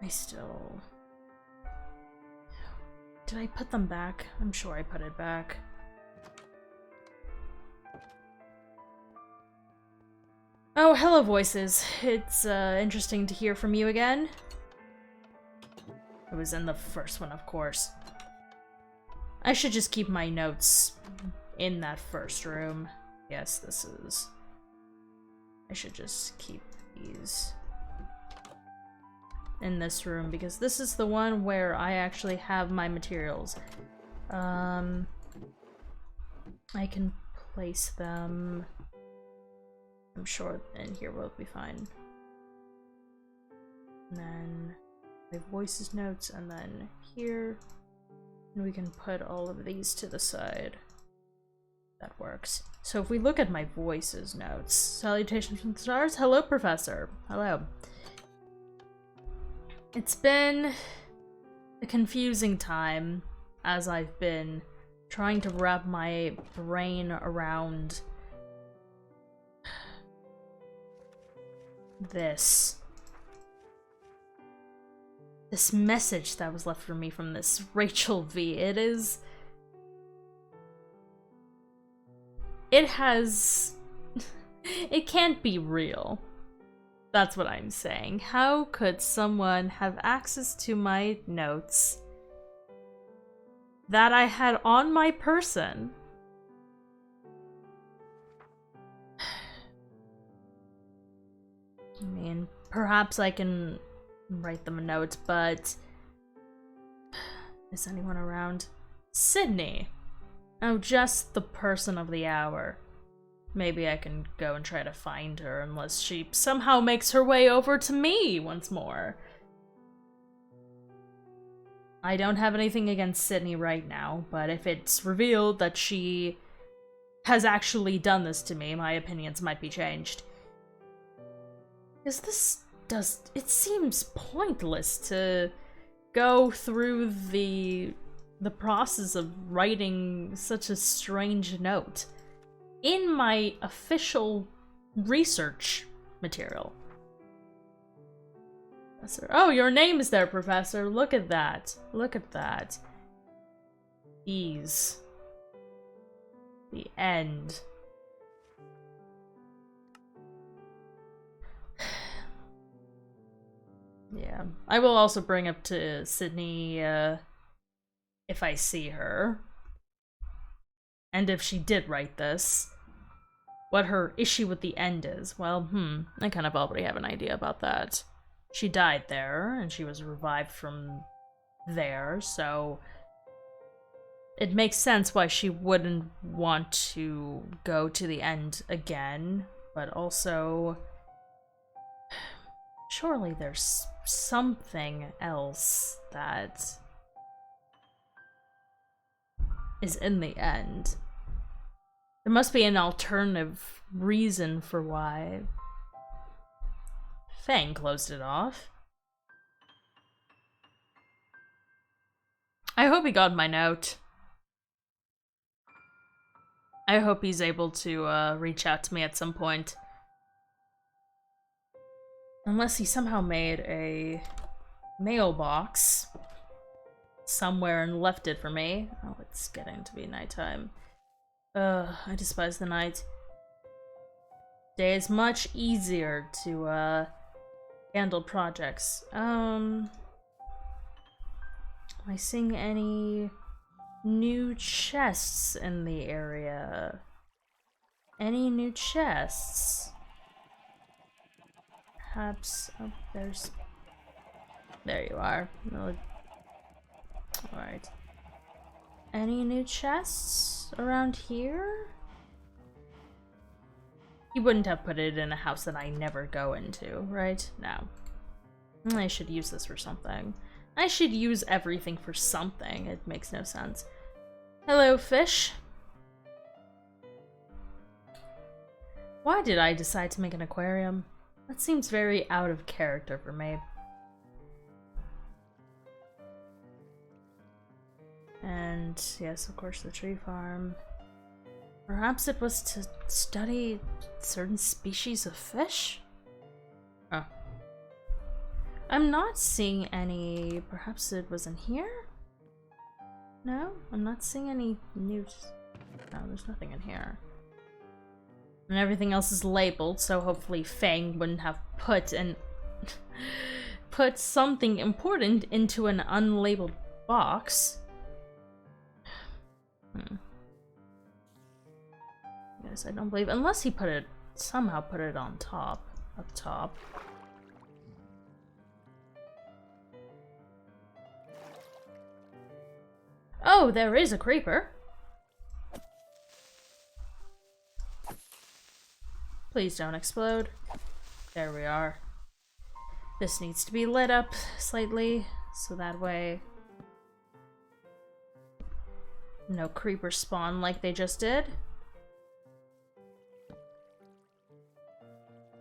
I still... Did I put them back? I'm sure I put it back. Oh, hello, voices. It's interesting to hear from you again. It was in the first one, of course. I should just keep my notes in that first room. Yes, this is... I should just keep these in this room, because this is the one where I actually have my materials. I can place them... I'm sure in here will be fine. And then my voices notes, and then here. And we can put all of these to the side. That works. So if we look at my voices notes, salutations from the stars. Hello, Professor. Hello. It's been a confusing time as I've been trying to wrap my brain around this message that was left for me from this Rachel V. It can't be real. That's what I'm saying. How could someone have access to my notes that I had on my person? I mean, perhaps I can write them a note, but... Is anyone around? Sydney! Oh, just the person of the hour. Maybe I can go and try to find her, unless she somehow makes her way over to me once more. I don't have anything against Sydney right now, but if it's revealed that she has actually done this to me, my opinions might be changed. It seems pointless to go through the process of writing such a strange note in my official research material. Professor. Oh, your name is there, Professor. Look at that. Look at that. Ease. The end. Yeah. I will also bring up to Sydney, if I see her. And if she did write this, what her issue with the end is. Well, I kind of already have an idea about that. She died there, and she was revived from there, so it makes sense why she wouldn't want to go to the end again, but also surely there's something else that is in the end. There must be an alternative reason for why Fang closed it off. I hope he got my note. I hope he's able to reach out to me at some point. Unless he somehow made a mailbox somewhere and left it for me. Oh, it's getting to be nighttime. I despise the night. Day is much easier to handle projects. Am I seeing any new chests in the area? Any new chests? Perhaps, oh, there you are. Alright. Any new chests around here? You wouldn't have put it in a house that I never go into, right? No. I should use this for something. I should use everything for something. It makes no sense. Hello, fish. Why did I decide to make an aquarium? That seems very out of character for me. And yes, of course, the tree farm. Perhaps it was to study certain species of fish? Oh. I'm not seeing any... Perhaps it was in here? No? I'm not seeing any news. No, there's nothing in here. And everything else is labeled, so hopefully Fang wouldn't have put something important into an unlabeled box. Yes, I don't believe... Unless he somehow put it on top. Up top. Oh, there is a creeper. Please don't explode. There we are. This needs to be lit up slightly, so that way no creepers spawn like they just did.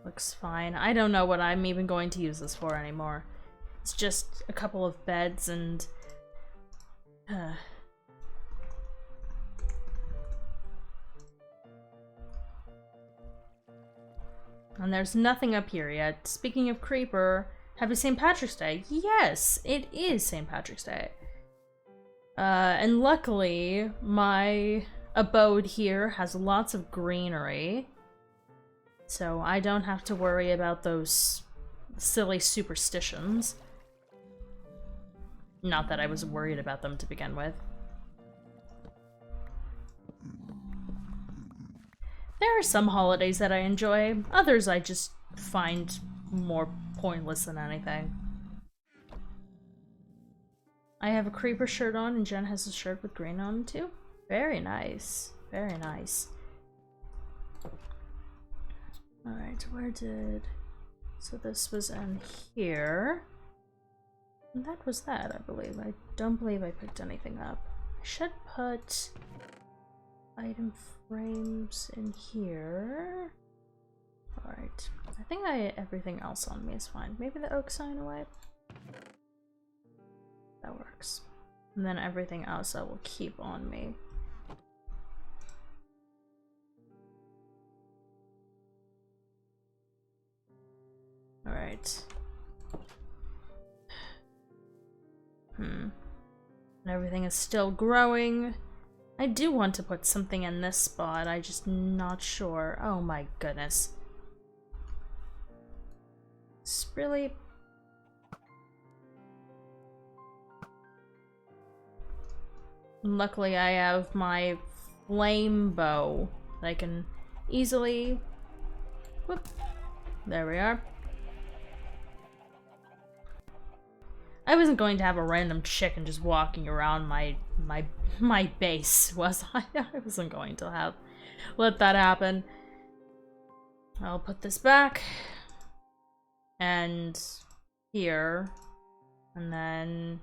Looks fine. I don't know what I'm even going to use this for anymore. It's just a couple of beds and... And there's nothing up here yet. Speaking of creeper, happy St. Patrick's Day. Yes, it is St. Patrick's Day. And luckily, my abode here has lots of greenery. So I don't have to worry about those silly superstitions. Not that I was worried about them to begin with. There are some holidays that I enjoy, others I just find more pointless than anything. I have a creeper shirt on and Jen has a shirt with green on too. Very nice. Very nice. Alright, where did... So this was in here. And that was that, I believe. I don't believe I picked anything up. I should put item frames in here. Alright. I think everything else on me is fine. Maybe the oak sign away? That works. And then everything else I will keep on me. Alright. And everything is still growing. I do want to put something in this spot, I'm just not sure. Oh my goodness. It's really... Luckily I have my flame bow that I can easily... Whoop. There we are. I wasn't going to have a random chicken just walking around my base, was I? I wasn't going to let that happen. I'll put this back. And here. And then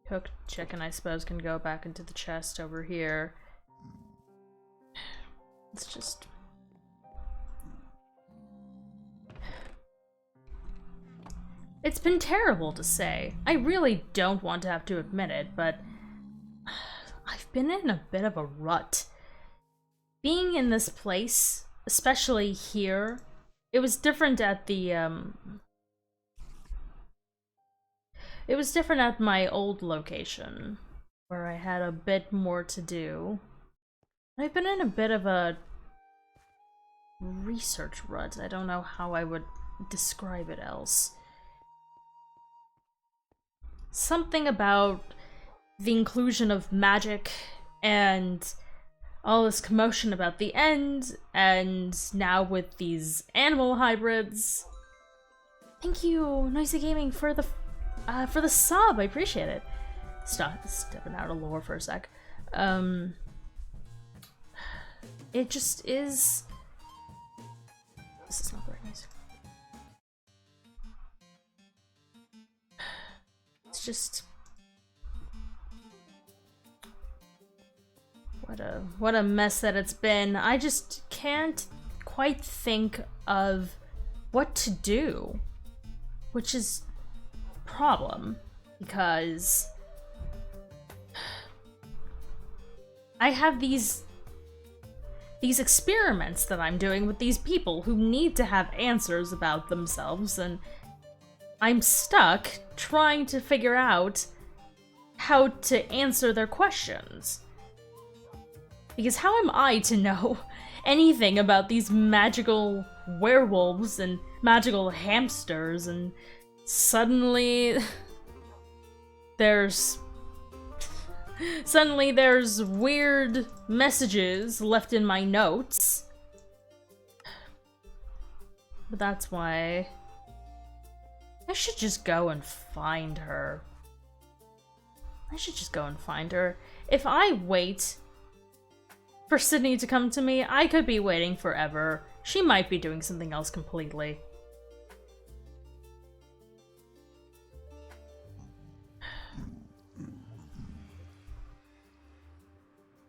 cooked chicken, I suppose, can go back into the chest over here. It's just... It's been terrible to say. I really don't want to have to admit it, but I've been in a bit of a rut. Being in this place, especially here, it was different at the, It was different at my old location, where I had a bit more to do. I've been in a bit of a research rut. I don't know how I would describe it else. Something about the inclusion of magic and all this commotion about the end, and now with these animal hybrids. Thank you, Noisy Gaming, for the sub. I appreciate it. Stepping out of lore for a sec. It just is. This is not very nice. It's just what a mess that it's been. I just can't quite think of what to do, which is a problem because I have these these experiments that I'm doing with these people who need to have answers about themselves, and I'm stuck trying to figure out how to answer their questions. Because how am I to know anything about these magical werewolves and magical hamsters, and suddenly there's weird messages left in my notes. But that's why I should just go and find her. If I wait for Sydney to come to me, I could be waiting forever. She might be doing something else completely.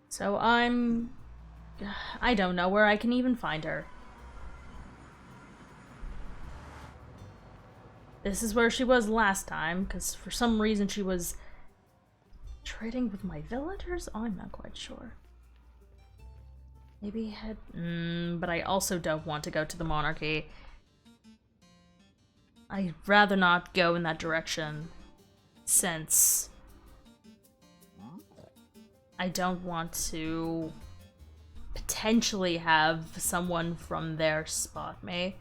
So I don't know where I can even find her. This is where she was last time, because for some reason she was trading with my villagers? Oh, I'm not quite sure. Maybe head... but I also don't want to go to the monarchy. I'd rather not go in that direction, since I don't want to potentially have someone from there spot me.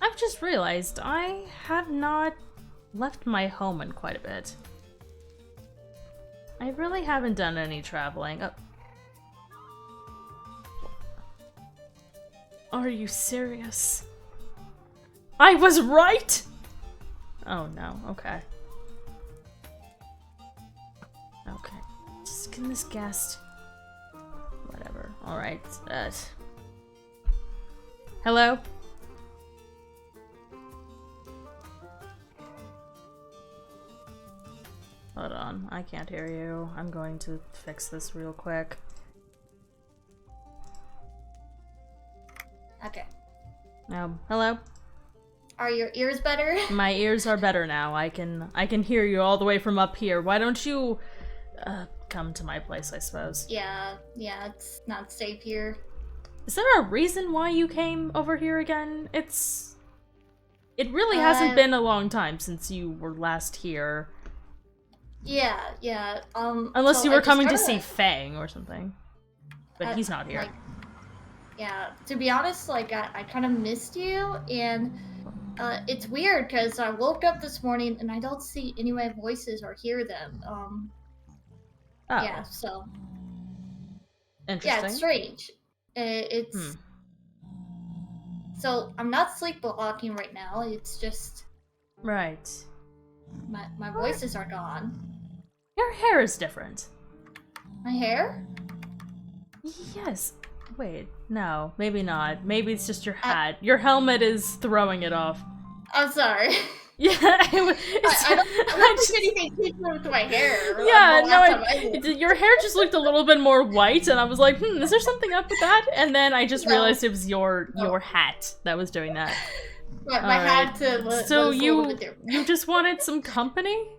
I've just realized I have not left my home in quite a bit. I really haven't done any traveling. Oh. Are you serious? I was right? Oh no, okay. Okay. Just get this guest. Whatever. Alright. Hello? Hold on, I can't hear you. I'm going to fix this real quick. Okay. Hello? Are your ears better? My ears are better now. I can hear you all the way from up here. Why don't you come to my place, I suppose? Yeah, it's not safe here. Is there a reason why you came over here again? It really hasn't been a long time since you were last here. Yeah. Unless you were coming to see Fang or something. But he's not here. Like, yeah, to be honest, like, I kind of missed you, and it's weird, because I woke up this morning, and I don't see any of my voices or hear them. Oh. Yeah, so... Interesting. Yeah, it's strange. It's... So, I'm not sleepwalking right now, it's just... Right. My voices are gone. Your hair is different. My hair? Yes. Wait, no, maybe not. Maybe it's just your hat. Your helmet is throwing it off. I'm sorry. Yeah, I don't think anything changed with my hair. Yeah, no, your hair just looked a little bit more white, and I was like, is there something up with that? And then I just realized it was your hat that was doing that. My hat so you just wanted some company?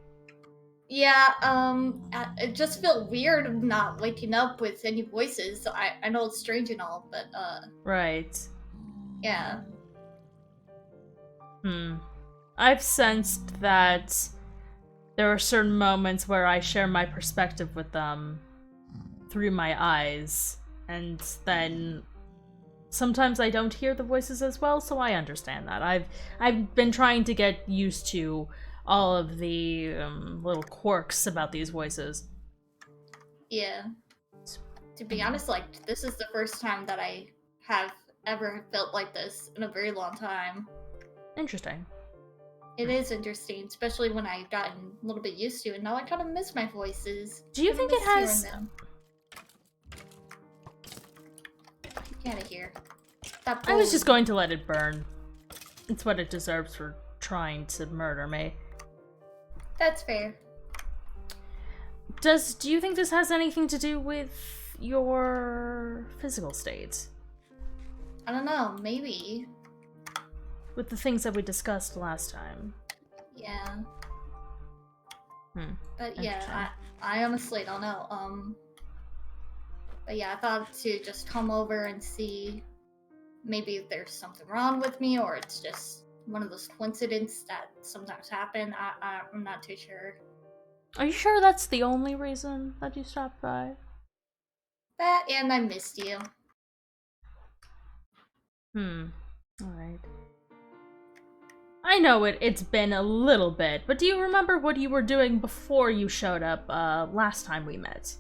Yeah, it just felt weird not waking up with any voices. So I know it's strange and all, but right. Yeah. I've sensed that there are certain moments where I share my perspective with them through my eyes, and then sometimes I don't hear the voices as well, so I understand that. I've been trying to get used to all of the little quirks about these voices. Yeah. To be honest, like, this is the first time that I have ever felt like this in a very long time. Interesting. It is interesting, especially when I've gotten a little bit used to it. Now I kind of miss my voices. Do you think it has... Get out of here. I was just going to let it burn. It's what it deserves for trying to murder me. That's fair. Do you think this has anything to do with your physical state? I don't know, maybe. With the things that we discussed last time. Yeah. But yeah, I honestly don't know. But yeah, I thought to just come over and see maybe if there's something wrong with me or it's just one of those coincidences that sometimes happen. I'm not too sure. Are you sure that's the only reason that you stopped by? That and I missed you. Alright. I know it's been a little bit, but do you remember what you were doing before you showed up last time we met?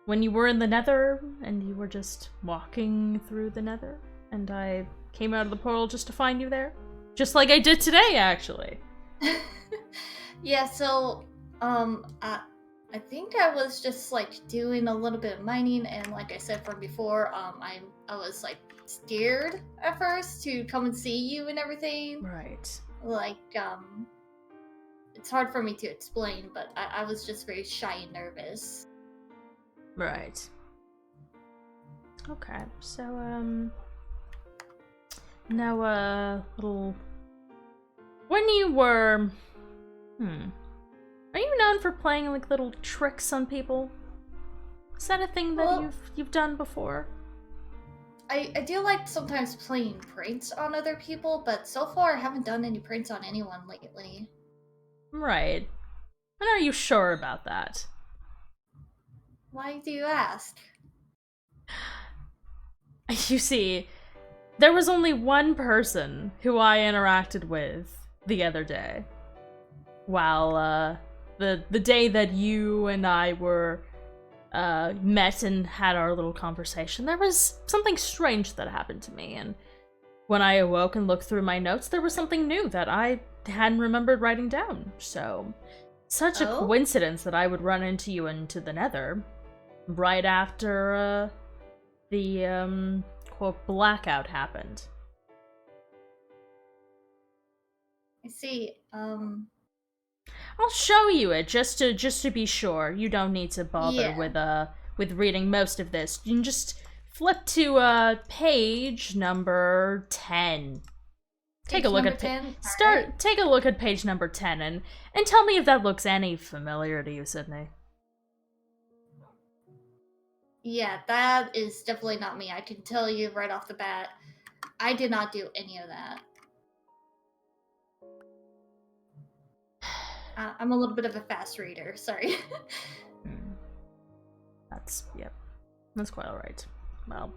When you were in the Nether and you were just walking through the Nether and I came out of the portal just to find you there? Just like I did today, actually. Yeah, so I think I was just like doing a little bit of mining, and like I said from before, I was like scared at first to come and see you and everything. Right. Like it's hard for me to explain, but I was just very shy and nervous. Right. Okay, so now little when you were are you known for playing like little tricks on people? Is that a thing that you've done before? I do like sometimes playing pranks on other people, but so far I haven't done any pranks on anyone lately. Right. And are you sure about that? Why do you ask? You see, there was only one person who I interacted with the other day. While the day that you and I were met and had our little conversation, there was something strange that happened to me, and when I awoke and looked through my notes, there was something new that I hadn't remembered writing down. So, such a coincidence that I would run into you into the Nether right after the quote blackout happened. I see. I'll show you it just to be sure. You don't need to bother with reading most of this. You can just flip to page number 10. Take a look at take a look at page number 10 and tell me if that looks any familiar to you, Sydney. Yeah, that is definitely not me. I can tell you right off the bat, I did not do any of that. I'm a little bit of a fast reader, sorry. That's quite alright. Well.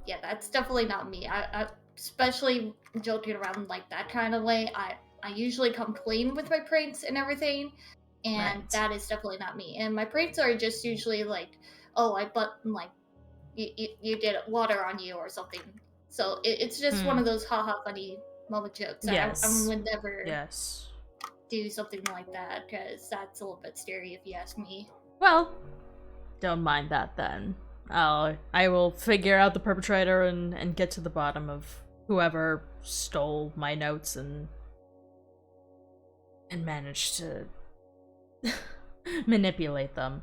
Yeah, that's definitely not me. I especially joking around like that kind of way. I usually come clean with my pranks and everything, and that is definitely not me. And my pranks are just usually like, oh, you did water on you or something. So it's just one of those haha funny moment jokes. Yes. I would never do something like that, because that's a little bit scary if you ask me. Well, don't mind that then. I will figure out the perpetrator and get to the bottom of whoever stole my notes and managed to manipulate them.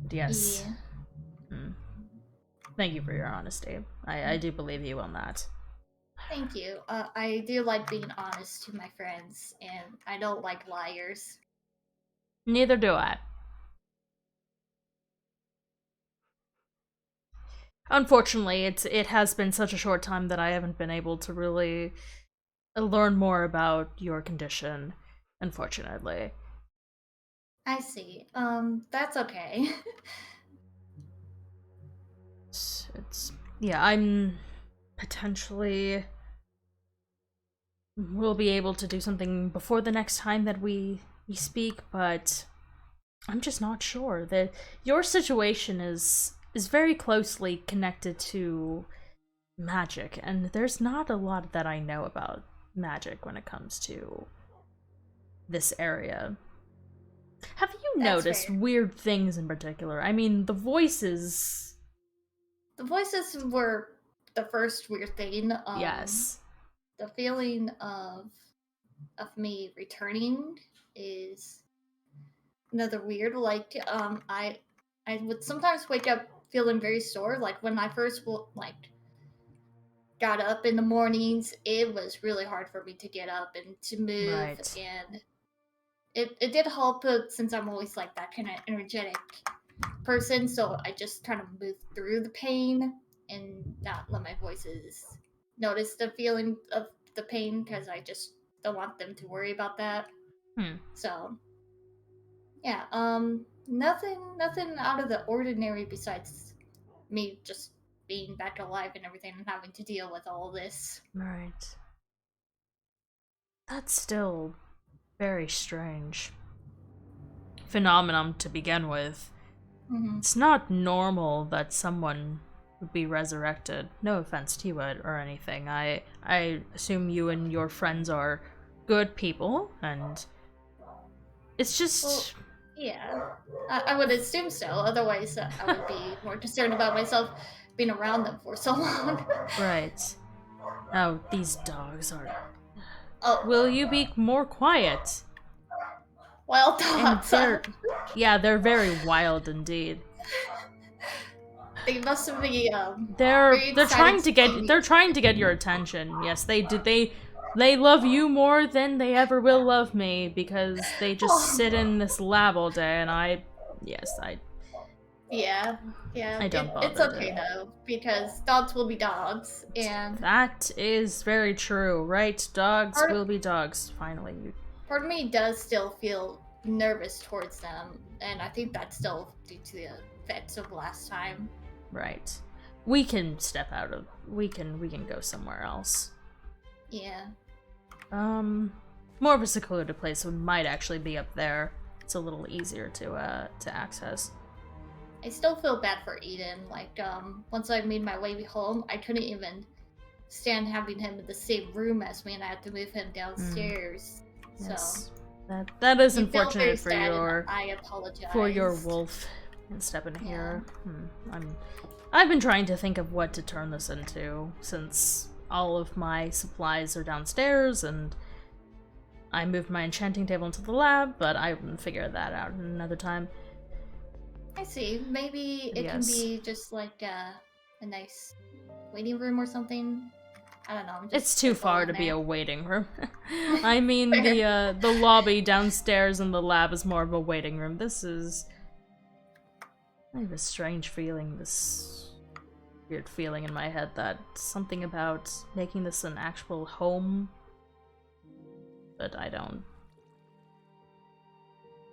Yes. Yeah. Thank you for your honesty. I do believe you on that. Thank you. I do like being honest to my friends, and I don't like liars. Neither do I. Unfortunately, it has been such a short time that I haven't been able to really learn more about your condition, unfortunately. I see. That's okay. Yeah, I'm potentially will be able to do something before the next time that we speak, but I'm just not sure. That your situation is very closely connected to magic, and there's not a lot that I know about magic when it comes to this area. Have you noticed weird things in particular? I mean, the voices... The voices were the first weird thing. Yes. The feeling of me returning is another weird. Like, I would sometimes wake up feeling very sore. Like, when I first, got up in the mornings, it was really hard for me to get up and to move, and it did help since I'm always like that kind of energetic person, so I just try to move through the pain and not let my voices notice the feeling of the pain because I just don't want them to worry about that. So yeah, nothing out of the ordinary besides me just being back alive and everything and having to deal with all this. Right. That's still very strange phenomenon to begin with. Mm-hmm. It's not normal that someone would be resurrected. No offense to you or anything. I assume you and your friends are good people, and it's just... Well, yeah, I would assume so. Otherwise, I would be more concerned about myself being around them for so long. Right. Oh, these dogs are... Oh, Will you be more quiet? wild And dogs. yeah, they're very wild indeed. They must be They're very trying to excited get they're trying to get your attention. Yes, they do. They love you more than they ever will love me because they just sit in this lab all day, and I Yeah, I don't bother it's okay to. though because dogs will be dogs, and That is very true, right? Dogs Part- will be dogs. Finally, part of me does still feel nervous towards them, and I think that's still due to the effects of last time. right. We can step out of. We can go somewhere else. Yeah. More of a secluded place might actually be up there. It's a little easier to access. I still feel bad for Eden. Like, once I made my way home, I couldn't even stand having him in the same room as me, and I had to move him downstairs. Yes. So that is you feel very unfortunate for sad, your and I apologize for your wolf and stepping here. I've been trying to think of what to turn this into since all of my supplies are downstairs and I moved my enchanting table into the lab, but I will figure that out another time. I see. Maybe it can be just like a nice waiting room or something. I don't know. I'm just It's too far to be there. a waiting room. I mean, the lobby downstairs and the lab is more of a waiting room. This is... I have a strange feeling, this weird feeling in my head that something about making this an actual home, but I don't...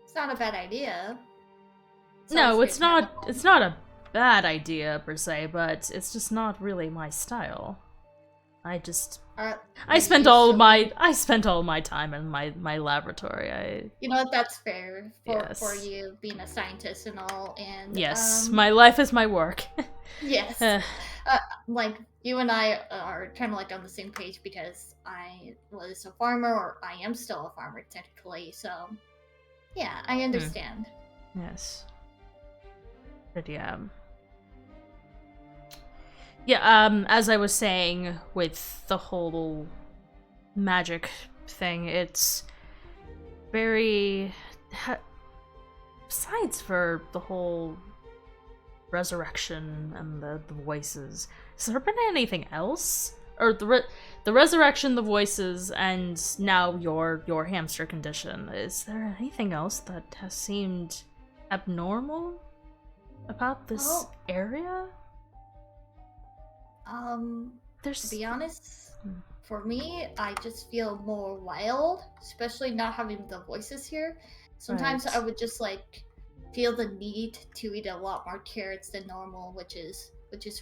It's not a bad idea. No, it's not a bad idea per se, but it's just not really my style. I spent all my time in my laboratory. You know what? That's fair for Yes. you being a scientist and all. And yes, my life is my work. yes, like you and I are kind of like on the same page because I was a farmer, or I am still a farmer technically. So yeah, I understand. Yes. But yeah, as I was saying with the whole magic thing, it's very... Besides for the whole resurrection and the voices, has there been anything else? Or the resurrection, the voices, and now your hamster condition. Is there anything else that has seemed abnormal about this area? To be honest, for me, I just feel more wild, especially not having the voices here. Sometimes I would just like feel the need to eat a lot more carrots than normal, which is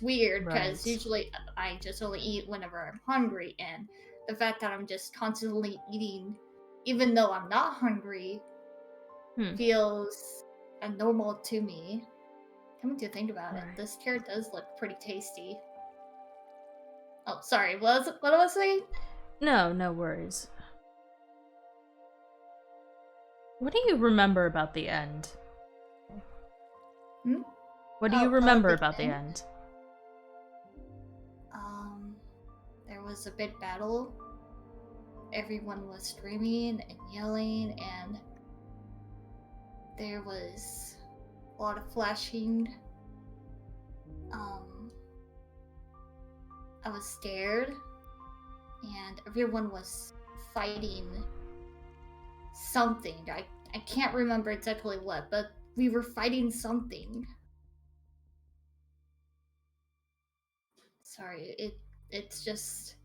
weird because usually I just only eat whenever I'm hungry, and the fact that I'm just constantly eating even though I'm not hungry feels abnormal to me. Coming to think about it, this carrot does look pretty tasty. Oh, sorry. What was I saying? No worries. What do you remember about the end? What do you remember about the end? There was a big battle. Everyone was screaming and yelling, and there was a lot of flashing. I was scared, and everyone was fighting something. I can't remember exactly what, but we were fighting something. Sorry, it's just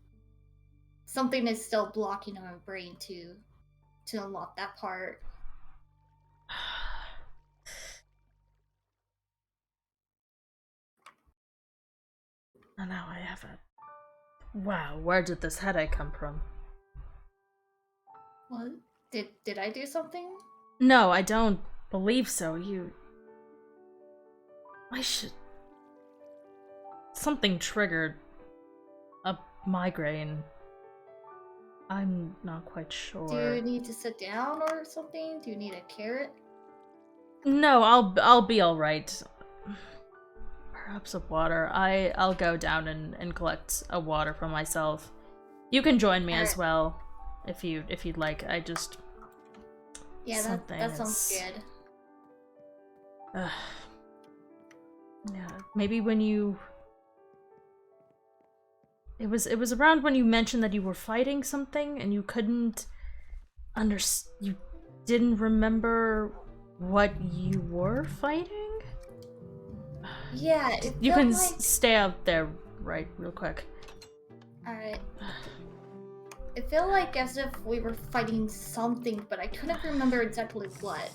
something is still blocking my brain to unlock that part. And now I have it. Wow, where did this headache come from? What? Did I do something? No, I don't believe so. I should... Something triggered a migraine. I'm not quite sure. Do you need to sit down or something? Do you need a carrot? No, I'll be all right. Perhaps a water. I'll go down and collect a water for myself. You can join me as well, if you'd like. I just... Yeah, that sounds good. Yeah, maybe when you... It was around when you mentioned that you were fighting something and you couldn't you didn't remember what you were fighting? Yeah, you can stay out there real quick. Alright. It felt like as if we were fighting something, but I couldn't remember exactly what.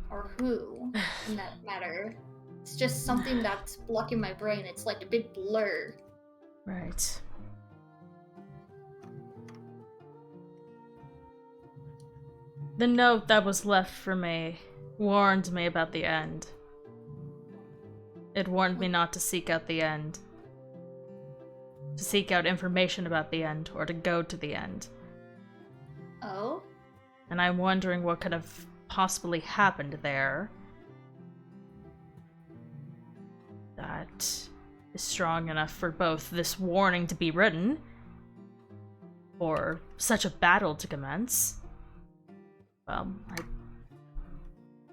Or who, in that matter. It's just something that's blocking my brain. It's like a big blur. Right. The note that was left for me warned me about the end. It warned me not to seek out the end. To seek out information about the end, or to go to the end. Oh? And I'm wondering what could have possibly happened there that is strong enough for both this warning to be written, or such a battle to commence. Well, I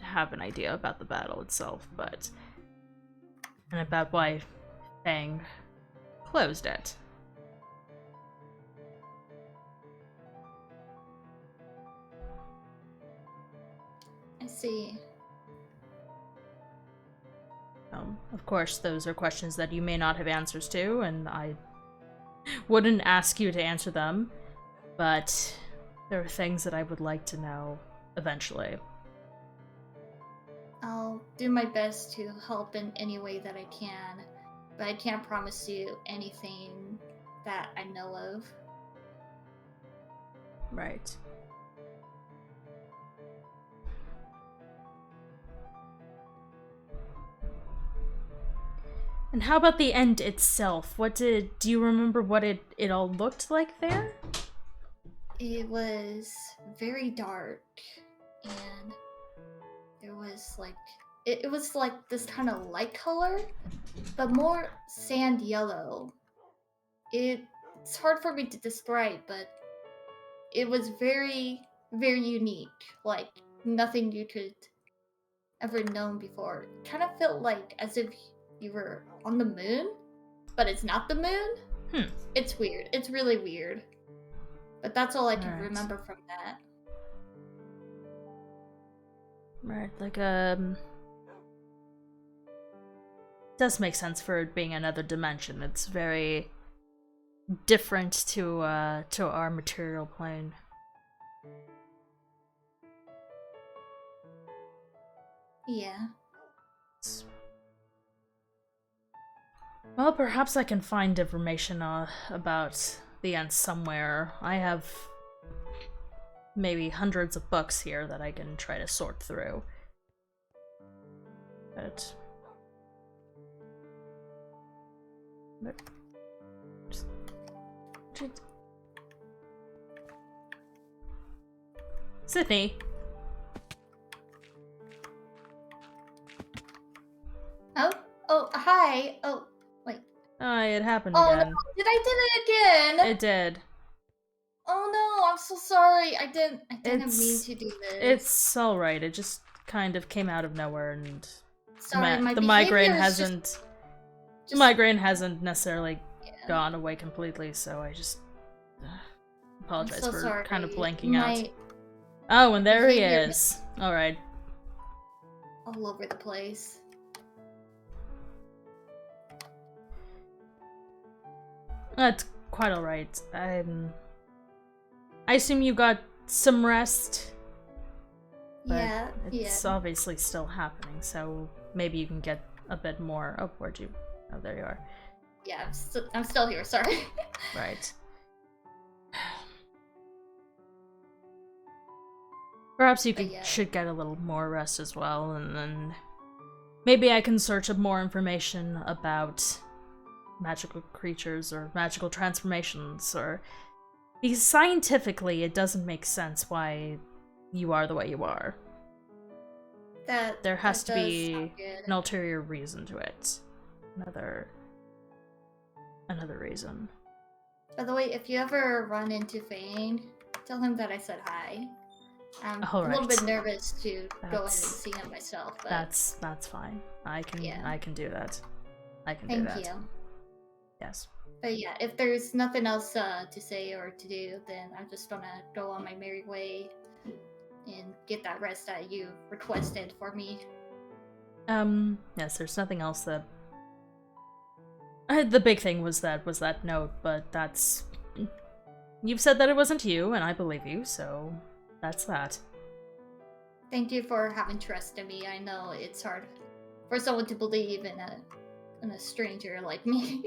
have an idea about the battle itself, and about why Fang closed it. I see. Of course, those are questions that you may not have answers to, and I wouldn't ask you to answer them, but there are things that I would like to know eventually. I'll do my best to help in any way that I can, but I can't promise you anything that I know of. Right. And how about the end itself? Do you remember what it all looked like there? It was very dark, and there was like, it was like this kind of light color, but more sand yellow. It's hard for me to describe, but it was very, very unique, like nothing you could ever known before. It kind of felt like as if you were on the moon, but it's not the moon. It's weird. It's really weird. But that's all I can remember from that. Right, like does make sense for it being another dimension. It's very different to our material plane. Yeah. Well, perhaps I can find information about the end somewhere. I have maybe hundreds of books here that I can try to sort through. But Sydney. Oh, hi. Oh, wait. Oh, it happened Oh again. no, did I did it again? It did. Oh no, I'm so sorry. I didn't mean to do this. It's alright, it just kind of came out of nowhere, and sorry, the migraine hasn't migraine hasn't necessarily gone away completely, so I just Apologize so for sorry. kind of blanking out. Oh, and there he behavior is. Alright. all over the place. That's quite alright. I assume you got some rest? But Yeah, it's obviously still happening, so maybe you can get a bit more. Oh, where'd you? Oh, there you are. Yeah, I'm still here, sorry. Right. Perhaps you should get a little more rest as well, and then maybe I can search up more information about magical creatures or magical transformations, or because scientifically it doesn't make sense why you are the way you are. There has to be an ulterior reason to it. Another reason. By the way, if you ever run into Fane, tell him that I said hi. I'm a little bit nervous to go ahead and see him myself. But that's fine. I can do that. I can do that. Thank you. Yes. But yeah, if there's nothing else to say or to do, then I'm just gonna go on my merry way and get that rest that you requested for me. Yes, there's nothing else that... the big thing was that note, but that's... You've said that it wasn't you, and I believe you, so that's that. Thank you for having trust in me. I know it's hard for someone to believe in a stranger like me.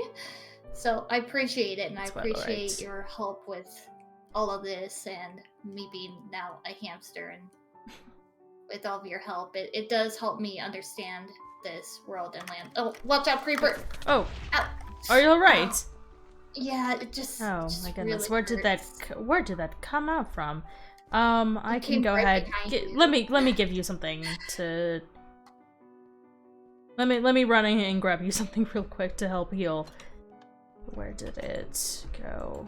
So I appreciate it, and I appreciate your help with all of this, and me being now a hamster, and with all of your help, it does help me understand this world and land. Oh, watch out, creeper! Oh, ow. Are you alright? Yeah, it just. Oh my goodness, really where did that come out from? I can go ahead. Let me give you something to. Let me run in and grab you something real quick to help heal. Where did it go?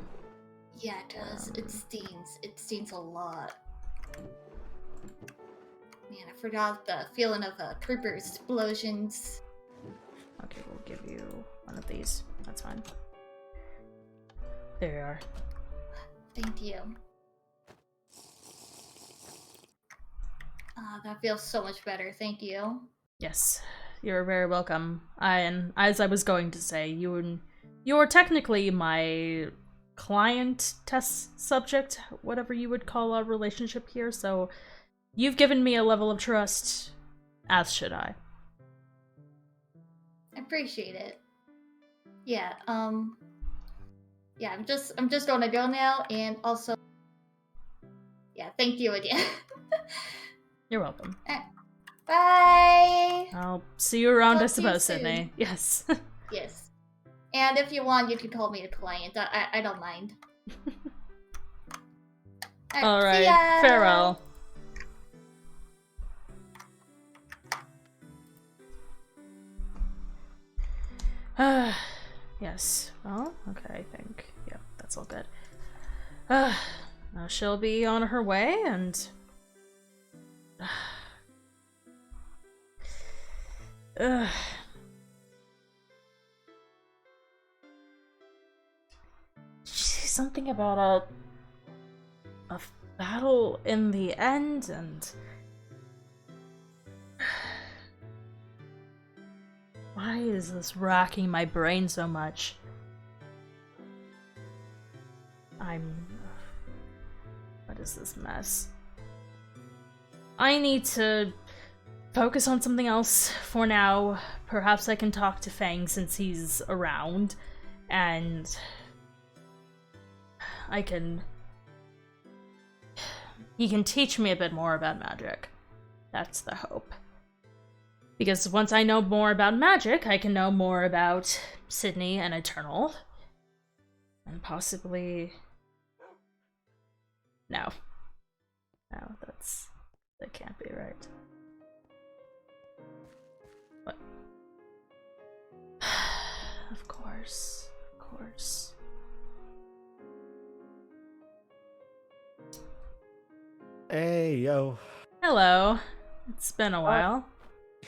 Yeah, it does. It stings. It stings a lot. Man, I forgot the feeling of creeper explosions. Okay, we'll give you one of these. That's fine. There you are. Thank you. That feels so much better. Thank you. Yes, you're very welcome. And as I was going to say, you're technically my client test subject, whatever you would call our relationship here, so you've given me a level of trust, as should I. I appreciate it. Yeah, yeah, I'm just gonna go now, and also, yeah, thank you again. You're welcome. Bye! I'll see you around, Talk I to you suppose, soon. Sydney. Yes. Yes. And if you want, you can call me a client. I don't mind. Alright, see ya! farewell. Yes. Well, okay, I think. Yeah, that's all good. Now she'll be on her way, and... Something about a battle in the end, and why is this racking my brain so much? What is this mess? I need to focus on something else for now. Perhaps I can talk to Fang since he's around, and he can teach me a bit more about magic. That's the hope. Because once I know more about magic, I can know more about Sydney and Eternal. And possibly... No. No, that can't be right. What? Of course. Of course. Hey, yo. Hello. It's been a while.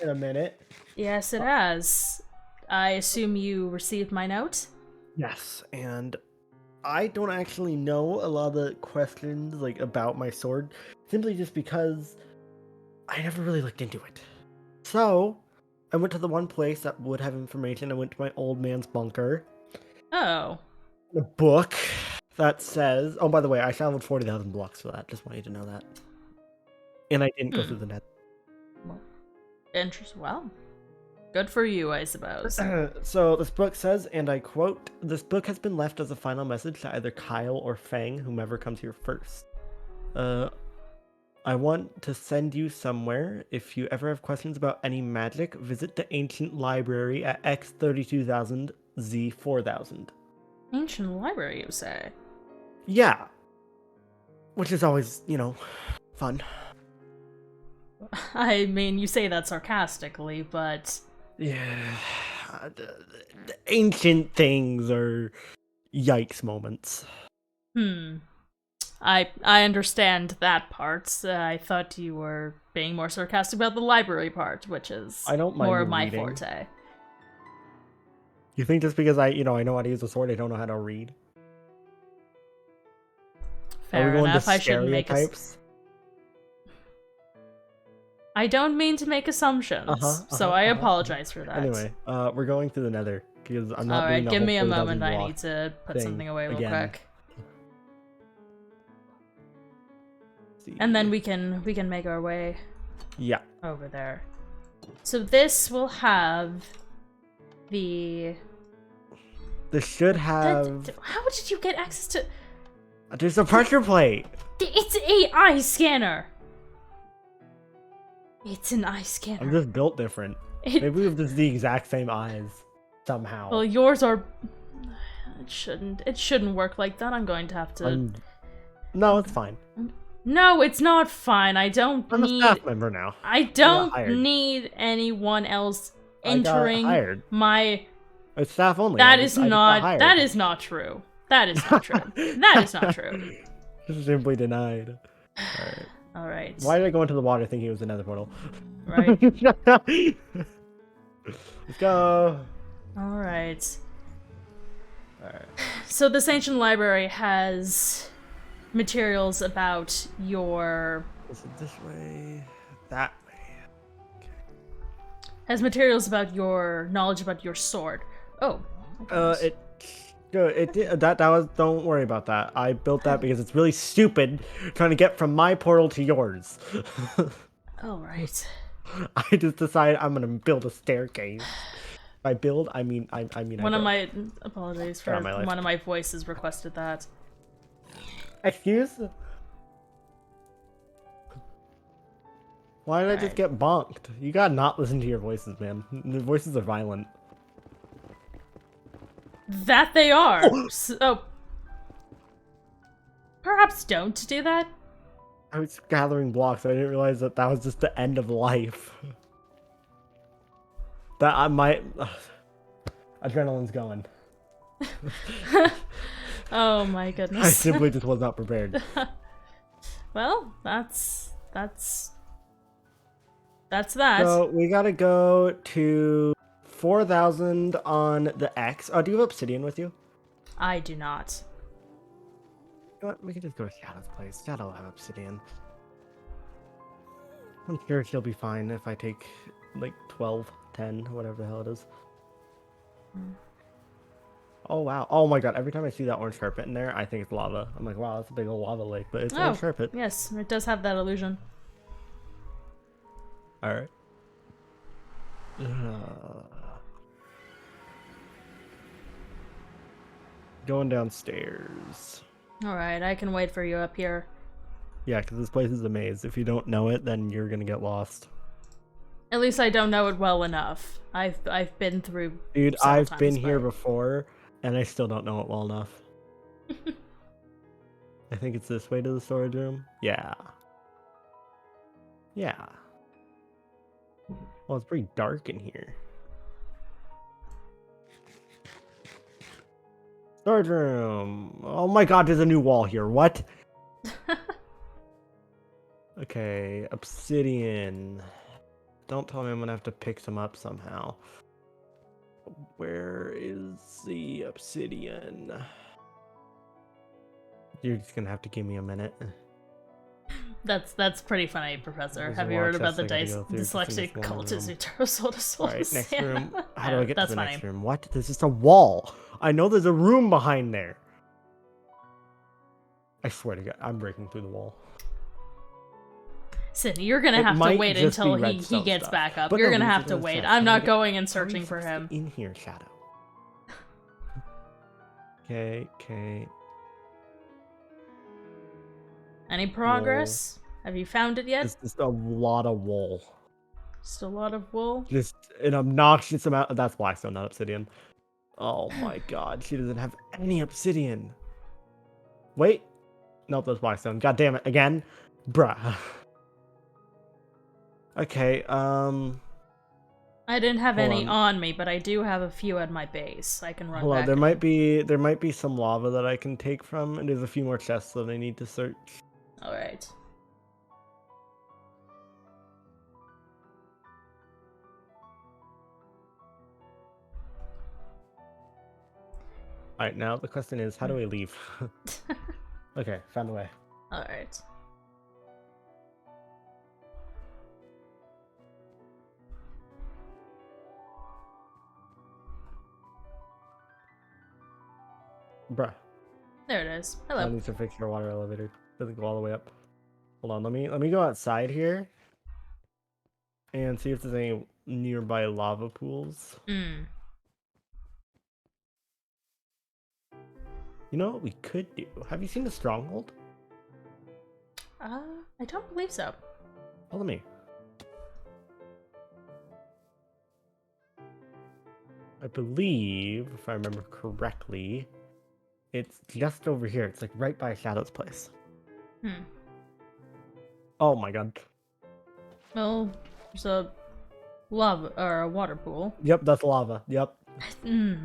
In a minute. Yes, it has. I assume you received my note? Yes, and I don't actually know a lot of the questions like about my sword, simply just because I never really looked into it. So I went to the one place that would have information. I went to my old man's bunker. Oh. The book that says, oh, by the way, I traveled 40,000 blocks for that. Just want you to know that. And I didn't go through the net. Well, interesting. Well, good for you, I suppose. So this book says, and I quote, "This book has been left as a final message to either Kyle or Fang, whomever comes here first. I want to send you somewhere. If you ever have questions about any magic, visit the ancient library at X32000 Z4000. Ancient library, you say? Yeah. Which is always, fun. I mean, you say that sarcastically, but... Yeah. The ancient things are yikes moments. I understand that part. I thought you were being more sarcastic about the library part, which is I don't mind more of my reading. forte. You think just because I know how to use a sword, I don't know how to read? Fair Are we going enough. to I shouldn't make stereotypes? I don't mean to make assumptions, so I apologize for that. Anyway, we're going through the nether because I'm not doing Alright, the give whole me a 40,000 moment. I block need to put thing something away real again. quick. See. And then we can make our way Yeah. over there. So this will have the... This should have... How did you get access to... There's a pressure plate! It's an eye scanner! It's an eye scanner. I'm just built different. Maybe we have just the exact same eyes. Somehow. Well, yours are... It shouldn't work like that. I'm going to have to... No, it's fine. No, it's not fine. I don't I'm need... a staff member now. I don't need anyone else entering my... It's staff only. That is not true. That is not true. That is not true. Simply denied. Alright. Alright. Why did I go into the water thinking it was another portal? Right. Let's go. Alright. Alright. So this ancient library has materials about your... Is it this way? That way. Has materials about your knowledge about your sword. Oh. That was, don't worry about that. I built that because it's really stupid trying to get from my portal to yours. Alright. I just decided I'm gonna build a staircase. By build, I mean One of my apologies for one of my voices requested that. Excuse? Why did I just get bonked? You gotta not listen to your voices, man. The voices are violent. That they are. So perhaps don't do that. I was gathering blocks. I didn't realize that was just the end of life. That I might. Adrenaline's going. Oh my goodness. I simply just was not prepared. Well, that's that. So we gotta go to 4,000 on the X. Oh, do you have obsidian with you? I do not. You know what? We can just go to Shadow's place. Shadow will have obsidian. I'm sure she'll be fine if I take like 12, 10, whatever the hell it is. Oh wow. Oh my god, every time I see that orange carpet in there, I think it's lava. I'm like, wow, that's a big old lava lake, but it's orange carpet. Yes, it does have that illusion. Alright. Going downstairs. Alright, I can wait for you up here. Yeah, because this place is a maze. If you don't know it, then you're gonna get lost. At least I don't know it well enough. I've been through. Dude, I've been here before, and I still don't know it well enough. I think it's this way to the storage room. Yeah. Yeah. Well, it's pretty dark in here. Storage room. Oh my god, there's a new wall here. What? Okay, obsidian. Don't tell me I'm gonna have to pick some up somehow. Where is the obsidian? You're just gonna have to give me a minute. That's pretty funny, Professor. There's Have a you lot heard of about chests the I gotta go through just in dyslexic this one cultist room. who sold his soul to Alright, next Santa? room. How do I get to That's the funny. next room? What? There's just a wall. I know there's a room behind there. I swear to God, I'm breaking through the wall. Sydney, you're gonna It have to might wait just until be he redstone gets stuff. back up. But You're no, gonna these have are to those wait. chests. I'm How not do I going and get- how are you searching for supposed to him. get in here, Shadow. Okay. Any progress? Have you found it yet? It's just a lot of wool. Just a lot of wool. Just an obnoxious amount. That's blackstone, not obsidian. Oh my God, she doesn't have any obsidian. Wait. Nope, that's blackstone. God damn it, again? Bruh. Okay, I didn't have Hold any on. on me, but I do have a few at my base. I can run hold back. on. There and- might be some lava that I can take from, and there's a few more chests that I need to search. All right. All right, now the question is, how do I leave? Okay, found a way. All right. Bruh. There it is. I Hello. need to fix your water elevator. Doesn't go all the way up. Hold on, let me go outside here and see if there's any nearby lava pools. Hmm. You know what we could do? Have you seen the stronghold? I don't believe so. Follow me. I believe, if I remember correctly, it's just over here. It's like right by Shadow's place. Hmm. Oh my God. Well, there's a lava or a water pool. Yep, that's lava. Yep. Hmm.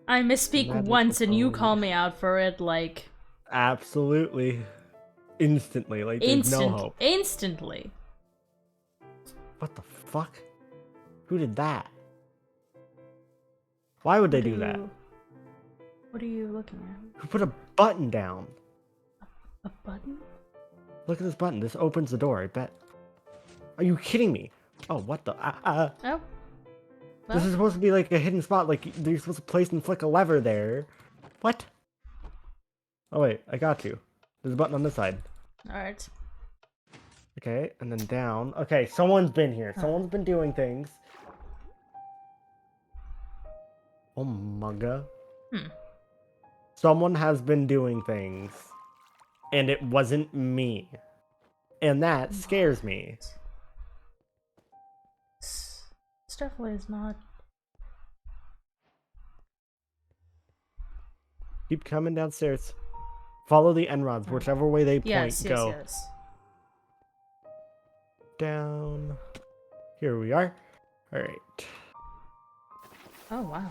I misspeak Magical once and you code. call me out for it like Absolutely. Instantly. Like, there's no hope. instantly. What the fuck? Who did that? Why would they do that? What are you looking at? Who put a button down? A button? Look at this button. This opens the door, I bet. Are you kidding me? Oh, what the? Oh. This Well, is supposed to be like a hidden spot. Like, you're supposed to place and flick a lever there. What? Oh, wait. I got you. There's a button on this side. alright. Okay, and then down. Okay, someone's been here. Huh. Someone's been doing things. Oh my God. Hmm. Someone has been doing things. And it wasn't me. And that scares me. This definitely is not. Keep coming downstairs. Follow the end rods, whichever way they point, Yes, yes, go. yes. Down. Here we are. Alright. Oh, wow.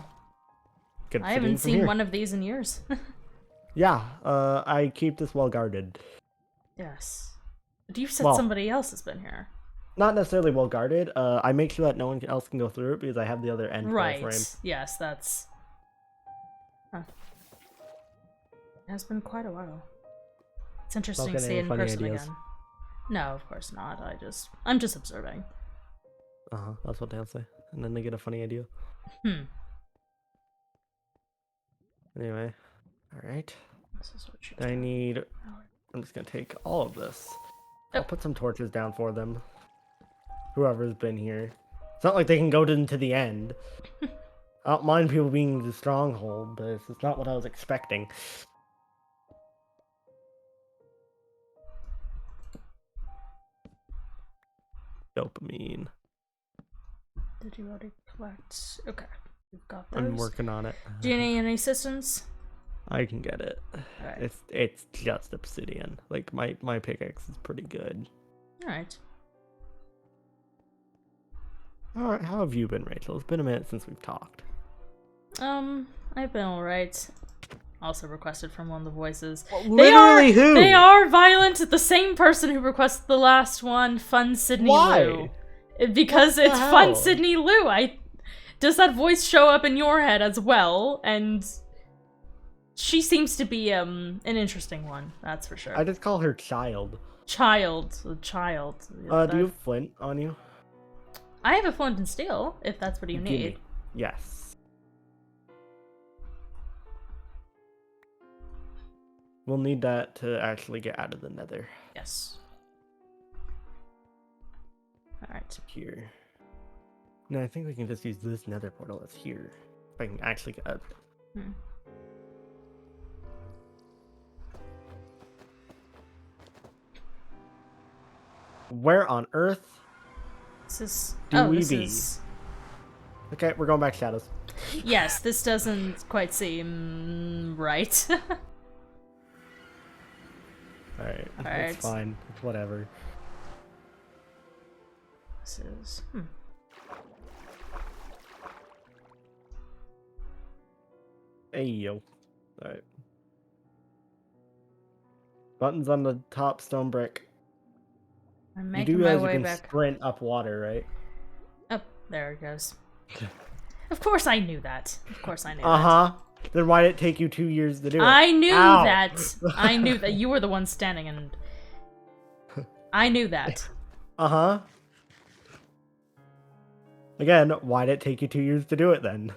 Good I haven't seen one of these in years. Yeah, I keep this well guarded. Yes. But you said Well- somebody else has been here. Not necessarily well guarded. I make sure that no one else can go through it because I have the other end Right. frame. Yes, that's. Huh. It has been quite a while. It's interesting to get see any it in funny person ideas? again. No, of course not. I'm just observing. That's what they'll say. And then they get a funny idea. Hmm. Anyway. Alright. This is what you I do. need... Oh, I'm just gonna take all of this. Oh. I'll put some torches down for them. Whoever's been here. It's not like they can go into the end. I don't mind people being in the stronghold, but it's just not what I was expecting. Dopamine. Did you already collect? Okay, we've got those. I'm working on it. Do you need any assistance? I can get it. Alright. It's just obsidian. Like my pickaxe is pretty good. Alright. Alright, how have you been, Rachel? It's been a minute since we've talked. I've been alright. Also requested from one of the voices. Literally who? They are violent. The same person who requested the last one, Fun Sydney Why? Lou. Because What the it's Fun hell? Sydney Lou. does that voice show up in your head as well? And she seems to be an interesting one, that's for sure. I just call her Child. Child. Do you have flint on you? I have a flint and steel, if that's what you Give need. me. Yes. We'll need that to actually get out of the nether. Yes. Alright. Here. No, I think we can just use this nether portal that's here. If I can actually get out. Hmm. Where on earth This is... this is... Okay, we're going back to shadows. Yes, this doesn't quite seem right. Alright, Alright. it's fine. It's whatever. This is... Hey, yo. Alright. Buttons on the top stone brick. I'm You making do my realize you way can back. sprint up water, right? Oh, there it goes. Of course I knew that. Of course I knew that. Uh-huh. Then why did it take you 2 years to do it? I knew Ow. that. I knew that. You were the one standing and... I knew that. Uh-huh. Again, why did it take you 2 years to do it then?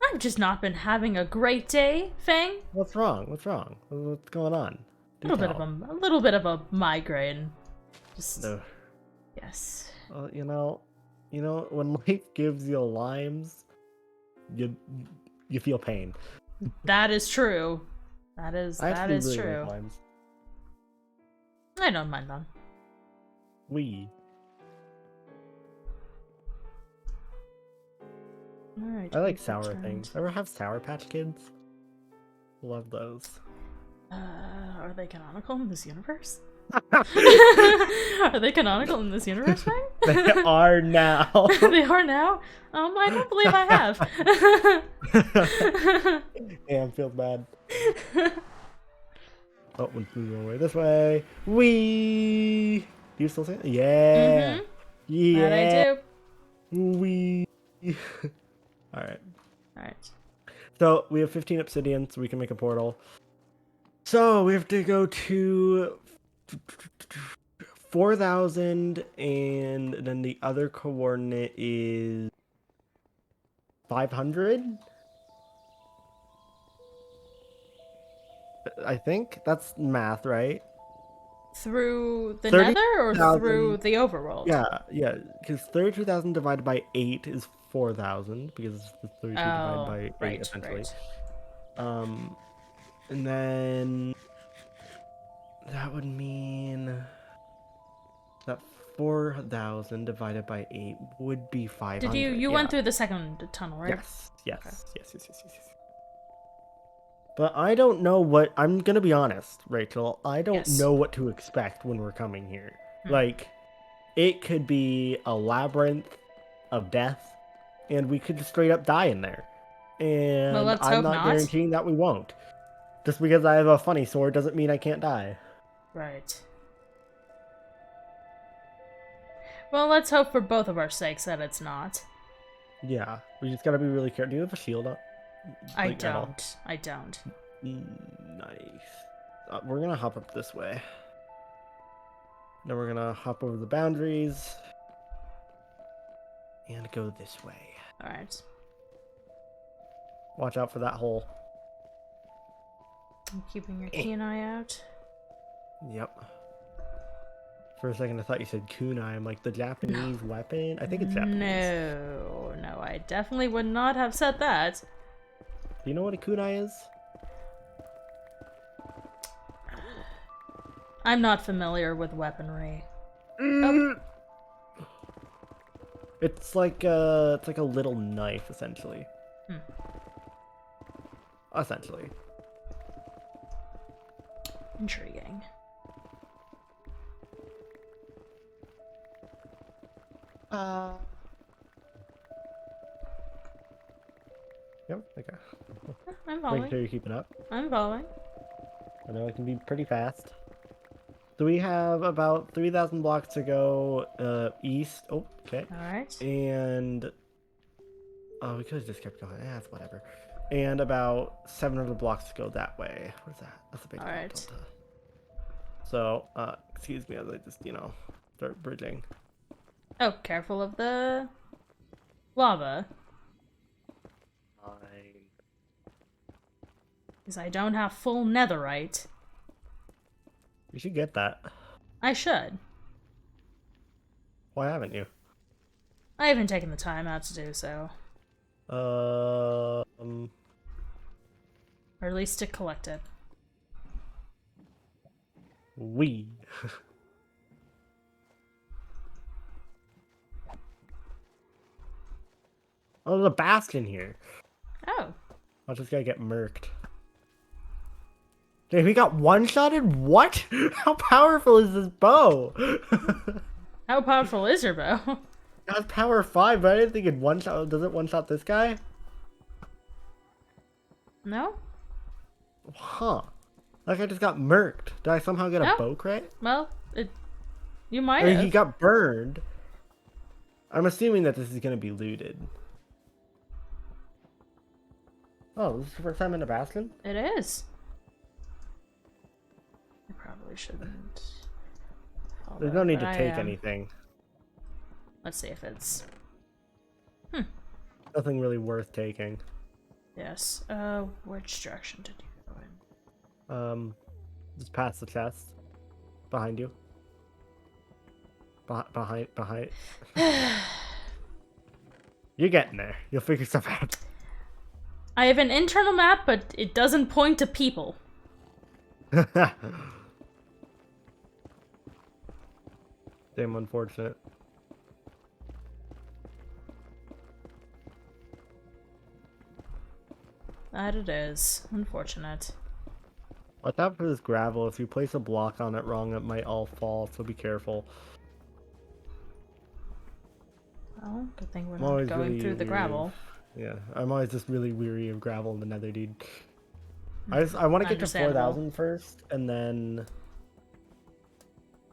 I've just not been having a great day, Fang. What's wrong? What's wrong? What's going on? A little bit of a migraine. Just... No. Yes. Well, you know, when life gives you limes, you feel pain. That is true. That is I actually really true. like limes. I don't mind them. Alright. I like sour things. Ever have Sour Patch Kids? Love those. Are they canonical in this universe? Are they canonical in this universe, Fang? They are now. They are now? I don't believe I have. Damn, feels bad. Oh, one's moving away this way. Wee. Do you still say it? Yeah. Mm-hmm. Yeah. That I do. Wee. Alright. Alright. So we have 15 obsidian, so we can make a portal. So we have to go to 4,000, and then the other coordinate is 500. I think that's math, right? Through the 30,000. nether or through the overworld? Yeah, because 32,000 divided by 8 is 4,000, because it's 32 divided by 8, essentially. Right. And then that would mean that 4,000 divided by 8 would be 500. Did you went through the second tunnel, right? Yes. Okay. Yes. But I don't know what... I'm going to be honest, Rachel. I don't know what to expect when we're coming here. Like, it could be a labyrinth of death, and we could just straight up die in there. And well, let's I'm hope not guaranteeing that we won't. Just because I have a funny sword doesn't mean I can't die. Right. Well, let's hope for both of our sakes that it's not. Yeah, we just gotta be really careful. Do you have a shield up? I don't. Nice. We're gonna hop up this way. Then we're gonna hop over the boundaries. And go this way. Alright. Watch out for that hole. I'm keeping your keen eye out. Yep. For a second I thought you said kunai. I'm like, the Japanese weapon? I think it's Japanese. No, I definitely would not have said that. Do you know what a kunai is? I'm not familiar with weaponry. It's like a little knife, essentially. Essentially. Intriguing. Yep, okay. I'm Making following. sure you're keeping up. I'm following. I know I can be pretty fast. So we have about 3,000 blocks to go east. Oh, okay. Alright. And Oh, we could have just kept going. That's whatever. And about 700 blocks to go that way. What's that? That's a big Alright. delta. So, excuse me as I just, start bridging. Oh, careful of the lava. Fine. Because I don't have full netherite. You should get that. I should. Why haven't you? I haven't taken the time out to do so. Or at least to collect it. We. Oh, there's a bastion here. Oh. I'll just gotta get murked. Dude, we got one-shotted? What? How powerful is this bow? How powerful is your bow? That's power 5, but I didn't think it one-shot. Does it one-shot this guy? No? Huh. Like I just got murked. Did I somehow get a No. bow crate? Well, you might I mean, have. he got burned. I'm assuming that this is gonna be looted. Oh, this is the first time in a bastion? It is. I probably shouldn't. There's no need to take anything. Let's see if it's... Nothing really worth taking. Yes. Which direction did you go in? Just past the chest. Behind you. Behind. You're getting there. You'll figure stuff out. I have an internal map, but it doesn't point to people. Damn unfortunate. That it is. Unfortunate. Watch out for this gravel. If you place a block on it wrong, it might all fall, so be careful. Well, good thing we're I'm not always going really through the weary gravel. Yeah, I'm always just really weary of gravel in the nether, dude. I want to get to 4,000 first, and then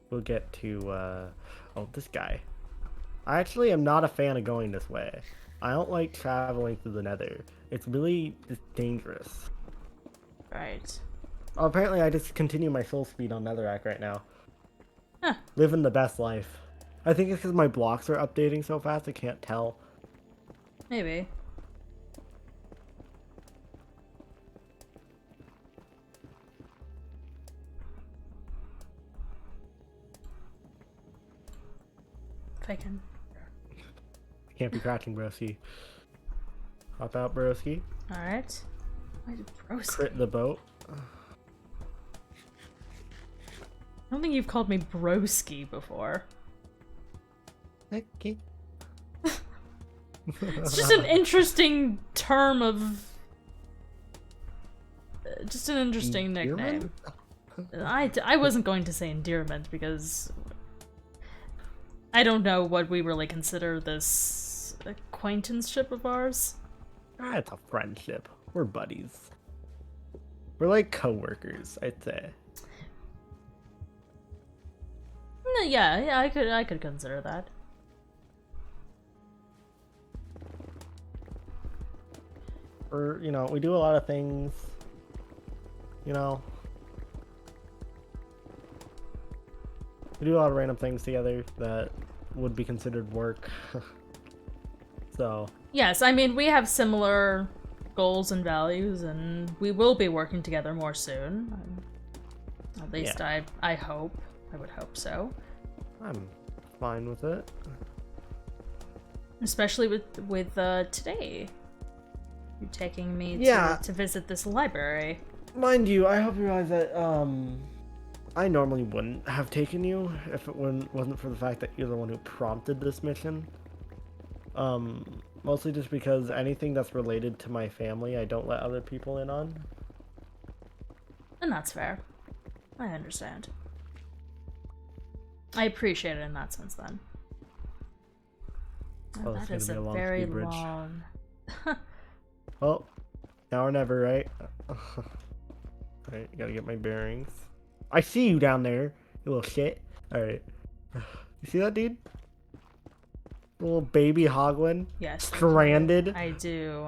we'll get to, oh, this guy. I actually am not a fan of going this way. I don't like traveling through the nether. It's really just dangerous. Right. Oh, apparently I just continue my soul speed on netherrack right now. Huh. Living the best life. I think it's because my blocks are updating so fast I can't tell. Maybe. If I can. Can't be crouching, broski. Hop out, broski. Alright. Why did broski? Crit the boat. I don't think you've called me broski before. Okay. It's just an interesting term of... just an interesting nickname. I wasn't going to say endearment because... I don't know what we really consider this acquaintanceship of ours. Ah, it's a friendship. We're buddies. We're like co-workers, I'd say. No, yeah, I could consider that. Or, we do a lot of things, We do a lot of random things together that would be considered work. So. Yes, I mean, we have similar goals and values, and we will be working together more soon. At least yeah. I hope. I would hope so. I'm fine with it. Especially with today. You're taking me to visit this library. Mind you, I hope you realize that, I normally wouldn't have taken you if it wasn't for the fact that you're the one who prompted this mission. Mostly just because anything that's related to my family, I don't let other people in on. And that's fair. I understand. I appreciate it in that sense, then. Oh, that it's is gonna a be a long very speed bridge. long... Well, now or never, right? Alright, gotta get my bearings. I see you down there, you little shit. Alright. You see that, dude? Little baby Hoglin. Yes. Stranded. I do.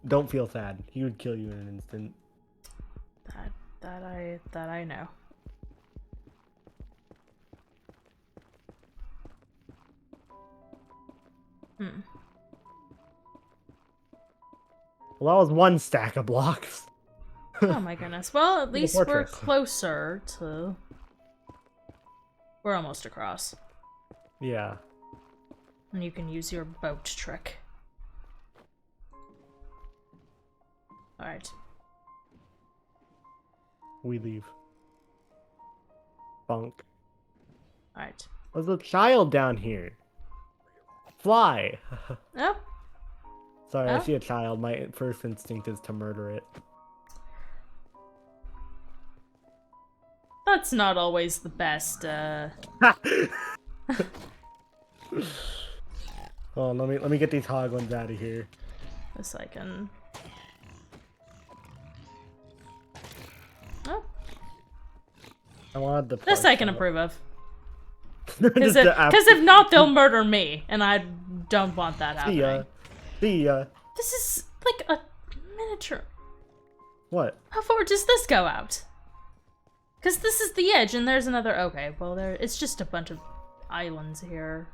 Don't feel sad. He would kill you in an instant. That I know. Well, that was one stack of blocks. Oh my goodness. Well, at least we're fortress. closer to... We're almost across. Yeah. And you can use your boat trick. Alright. We leave. Bunk. Alright. There's a child down here. Fly. Oh, Sorry, I Oh. see a child. My first instinct is to murder it. that's not always the best, Oh, let me get these Hoglins out of here. This I can... Oh, I wanted the. this I can part approve of. shot. Because Just to if not, they'll murder me, and I don't want that See happening. ya. See ya. This is like a miniature. What? How far does this go out? Because this is the edge, and there's another... Okay, well, it's just a bunch of islands here.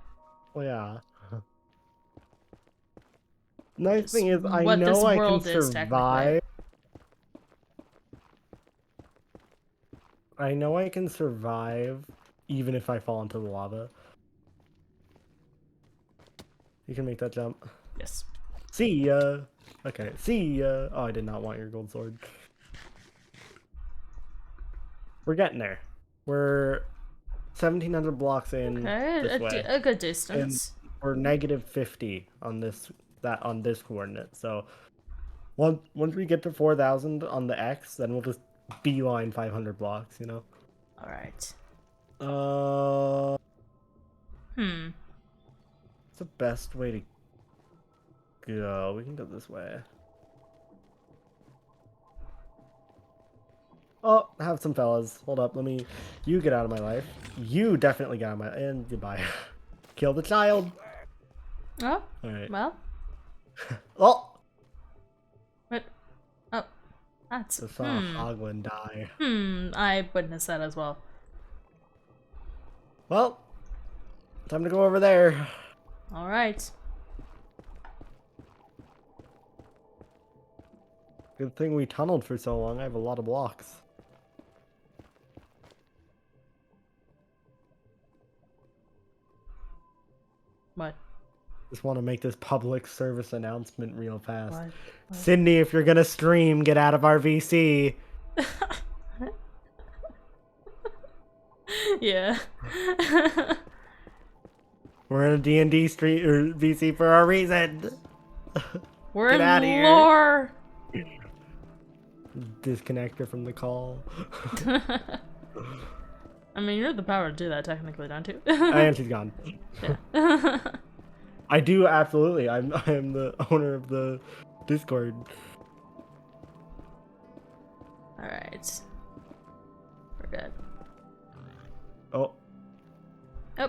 Well, yeah. Nice thing is, I what this know I can world is, survive. I know I can survive even if I fall into the lava. You can make that jump. Yes. See ya. Okay, see ya. Oh, I did not want your gold sword. We're getting there. We're 1,700 blocks in this way. A good distance. And we're negative 50 on this coordinate. So once we get to 4,000 on the X, then we'll just beeline 500 blocks. You know. All right. What's the best way to go? We can go this way. Oh, have some fellas. Hold up, you get out of my life. You definitely get out of my... And goodbye. Kill the child. Oh, Alright. well. Oh! What? Oh, that's... Just saw Hoglin die. I witnessed that as well. Well, time to go over there. All right. Good thing we tunneled for so long. I have a lot of blocks. What? Just want to make this public service announcement real fast. What? Sydney, if you're gonna stream, get out of our VC. Yeah. We're in a D&D street or VC for a reason. We're Get in outta here. lore. Disconnect her from the call. I mean, you have the power to do that technically, don't you? And she's gone. Yeah. I do absolutely. I am the owner of the Discord. All right. We're good. Oh. Oh, I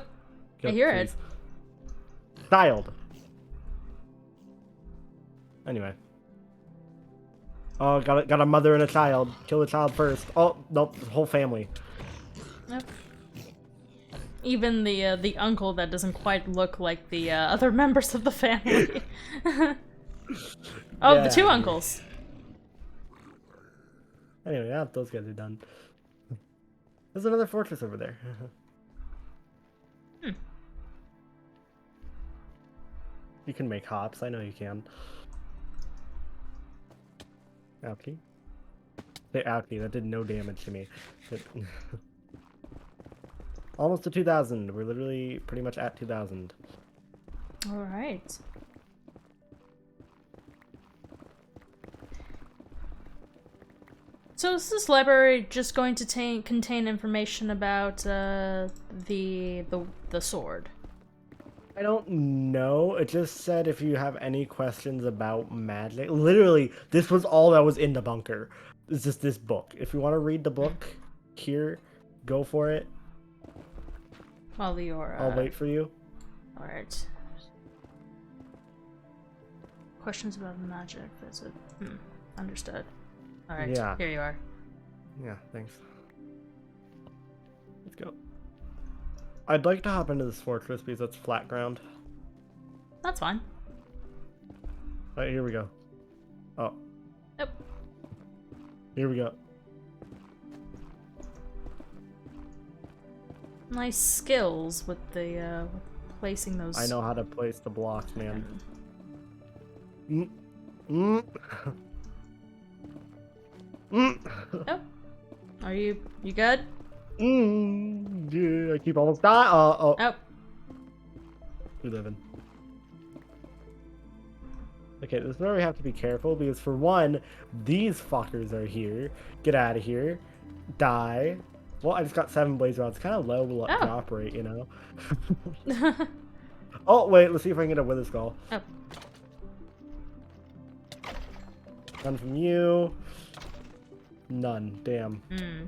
Yep, hear please. it. Child. Anyway. Oh, got a mother and a child. Kill the child first. Oh, nope, the whole family. Yep. Even the uncle that doesn't quite look like the other members of the family. Oh, the two Yeah. uncles. Anyway, yeah, those guys are done. There's another fortress over there. You can make hops. I know you can. Ouchie. Say ouchie. That did no damage to me. But almost to 2,000. We're literally pretty much at 2,000. All right. So is this library just going to contain information about the sword? I don't know. It just said if you have any questions about magic. Literally, this was all that was in the bunker. It's just this book. If you want to read the book here, go for it. While you're I'll wait for you. Alright. Questions about magic visit. Understood. Alright, Yeah. here you are. Yeah, thanks. Let's go. I'd like to hop into this fortress because that's flat ground. That's fine. Alright, here we go. Oh. Yep. Here we go. Nice skills with the placing those. I know how to place the blocks, man. Oh, are you good? Yeah, I keep almost dying. Oh, We live in. Okay, this is where we have to be careful because for one, these fuckers are here. Get out of here. Die. Well, I just got 7 blaze rods. Kind of low drop rate, you know? Oh, wait, let's see if I can get a wither skull. Oh. None from you. None. Damn. Hmm.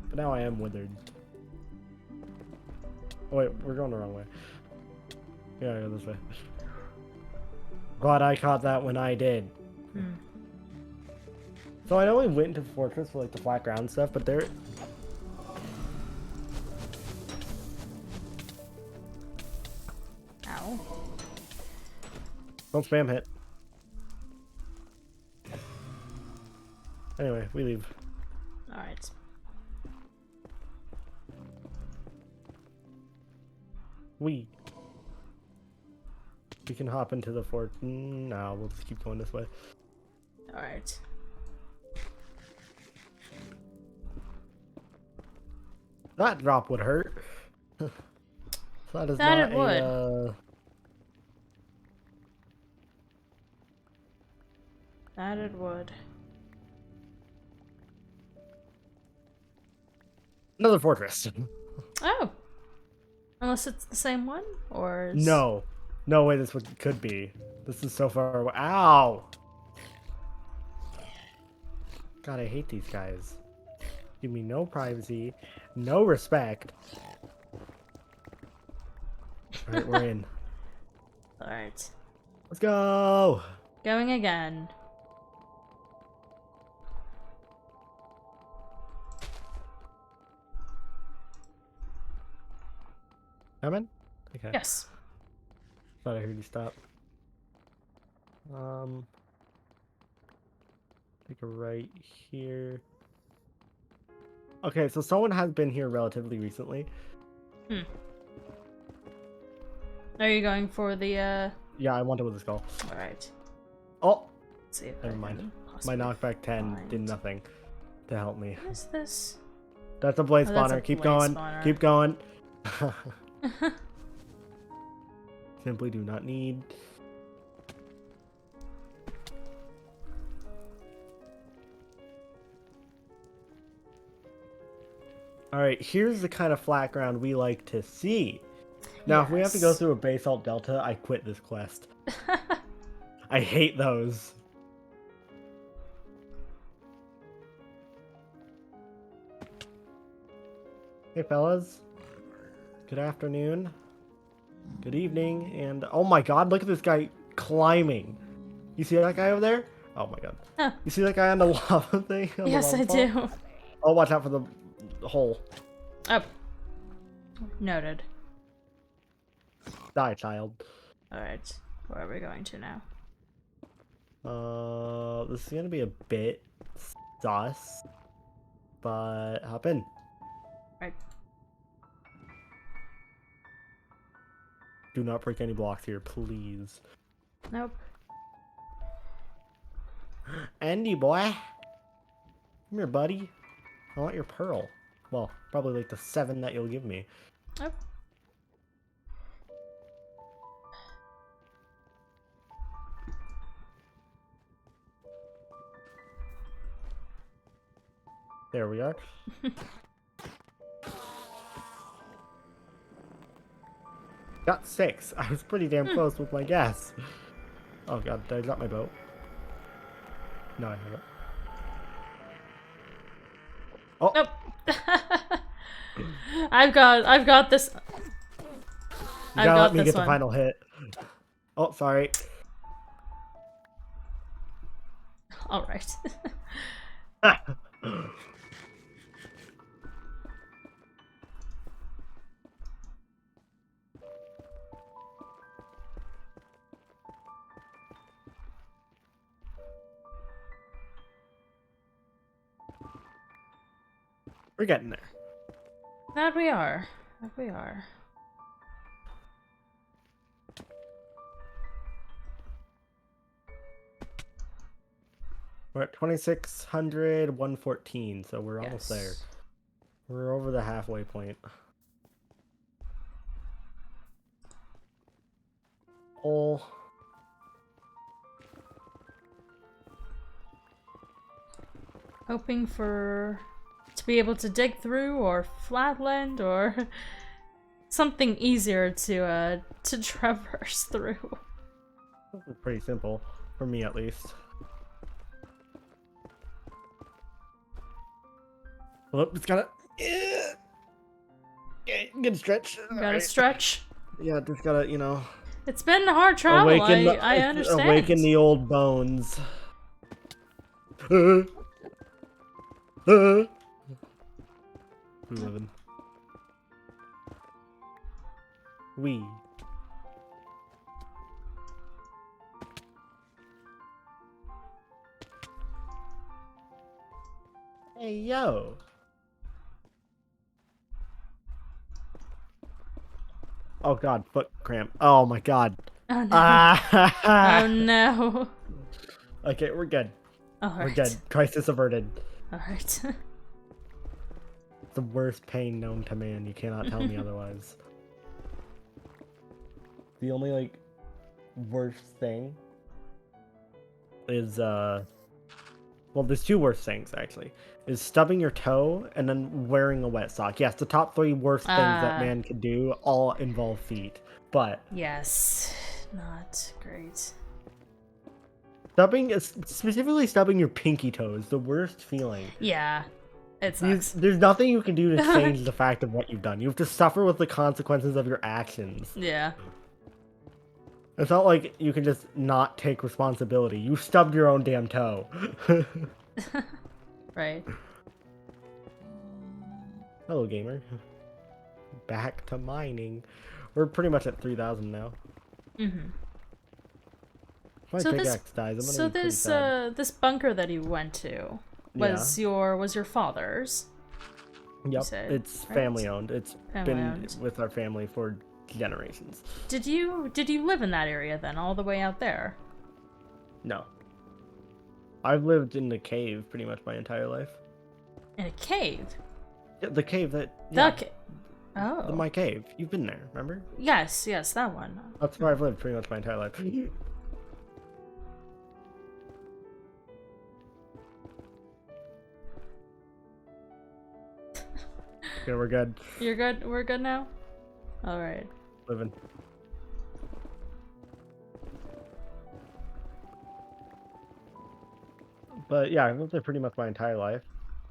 But now I am withered. Oh, wait, we're going the wrong way. Yeah, go this way. Glad I caught that when I did. So I know we went into the fortress for like the flat ground stuff, but there... Ow. Don't spam hit. Anyway, we leave. Alright. We can hop into the fort. No, we'll just keep going this way. Alright. That drop would hurt. That is That not it would. That it would. Another fortress. Oh. Unless it's the same one, or is... No. No way this could be. This is so far away. Ow! God, I hate these guys. Give me no privacy, no respect. Alright, we're in. Alright. Let's go! Going again. Coming? Okay. Yes. Thought I heard you stop. Take a right here. Okay, so someone has been here relatively recently. Are you going for the, Yeah, I wanted with the skull. Alright. Oh! Let's see if Never I mind. can My possibly knockback 10 did find- nothing to help me. What is this? That's a blaze Oh, that's a spawner. Keep blaze going. spawner. Keep going. Simply do not need. Alright, here's the kind of flat ground we like to see. Now, if we have to go Yes. through a basalt delta, I quit this quest. I hate those. Hey, fellas. Good afternoon. Good evening. And oh my god, look at this guy climbing. You see that guy over there? Oh my god. Huh. You see that guy on the lava thing? On the Yes, lava I fall? do. Oh, watch out for the hole. Oh. Noted. Die, child. Alright. Where are we going to now? This is gonna be a bit sus, but hop in. Right. Do not break any blocks here, please. Nope. Andy boy, come here, buddy. I want your pearl. Well, probably like the 7 that you'll give me. Oh. There we are. Got 6. I was pretty damn close with my guess. Oh god, did I drop my boat? No, I haven't. Oh, Nope. I've got this. You I've gotta got let me this get one. the final hit. Oh, sorry. All right. We're getting there. That we are. That we are. We're at 2600, 114, so we're almost there. Yes. We're over the halfway point. Oh. Hoping to be able to dig through or flatland or something easier to traverse through. This is pretty simple, for me at least. Well, it's gotta... Okay, good stretch. Gotta stretch. Yeah, just gotta, you know... It's been hard travel, I understand. Awaken the old bones. Living. We. Hey, yo. Oh god, foot cramp. Oh my god. Oh no. Ah! Oh no. Okay, we're good. Alright. We're good. Crisis averted. Alright. The worst pain known to man. You cannot tell me otherwise. The only, like, worst thing is, well, there's two worst things, actually. Is stubbing your toe and then wearing a wet sock. Yes, the top three worst things that man can do all involve feet. But... Yes. Not great. Specifically stubbing your pinky toe is the worst feeling. Yeah. It sucks. There's nothing you can do to change the fact of what you've done. You have to suffer with the consequences of your actions. Yeah. It's not like you can just not take responsibility. You stubbed your own damn toe. Right. Hello, gamer. Back to mining. We're pretty much at 3,000 now. Mm-hmm. If my pickaxe dies, I'm gonna be pretty sad. This bunker that you went to was your father's. Yep, said, it's right? family owned. It's been Family-owned. with our family for generations. Did you live in that area then, all the way out there? No. I've lived in the cave pretty much my entire life. In a cave? Yeah, the cave that... Oh. My cave. You've been there, remember? Yes, that one. That's where I've lived pretty much my entire life. Okay, we're good. You're good? We're good now? Alright. Living. But yeah, I've lived there pretty much my entire life.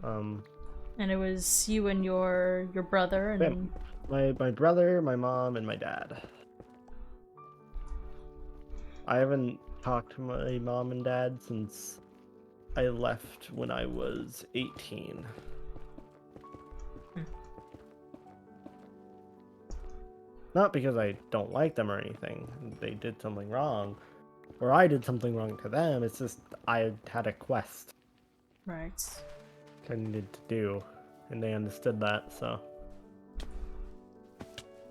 And it was you and your brother and... My brother, my mom, and my dad. I haven't talked to my mom and dad since I left when I was 18. Not because I don't like them or anything. They did something wrong. Or I did something wrong to them. It's just I had a quest Right. I needed to do. And they understood that, so...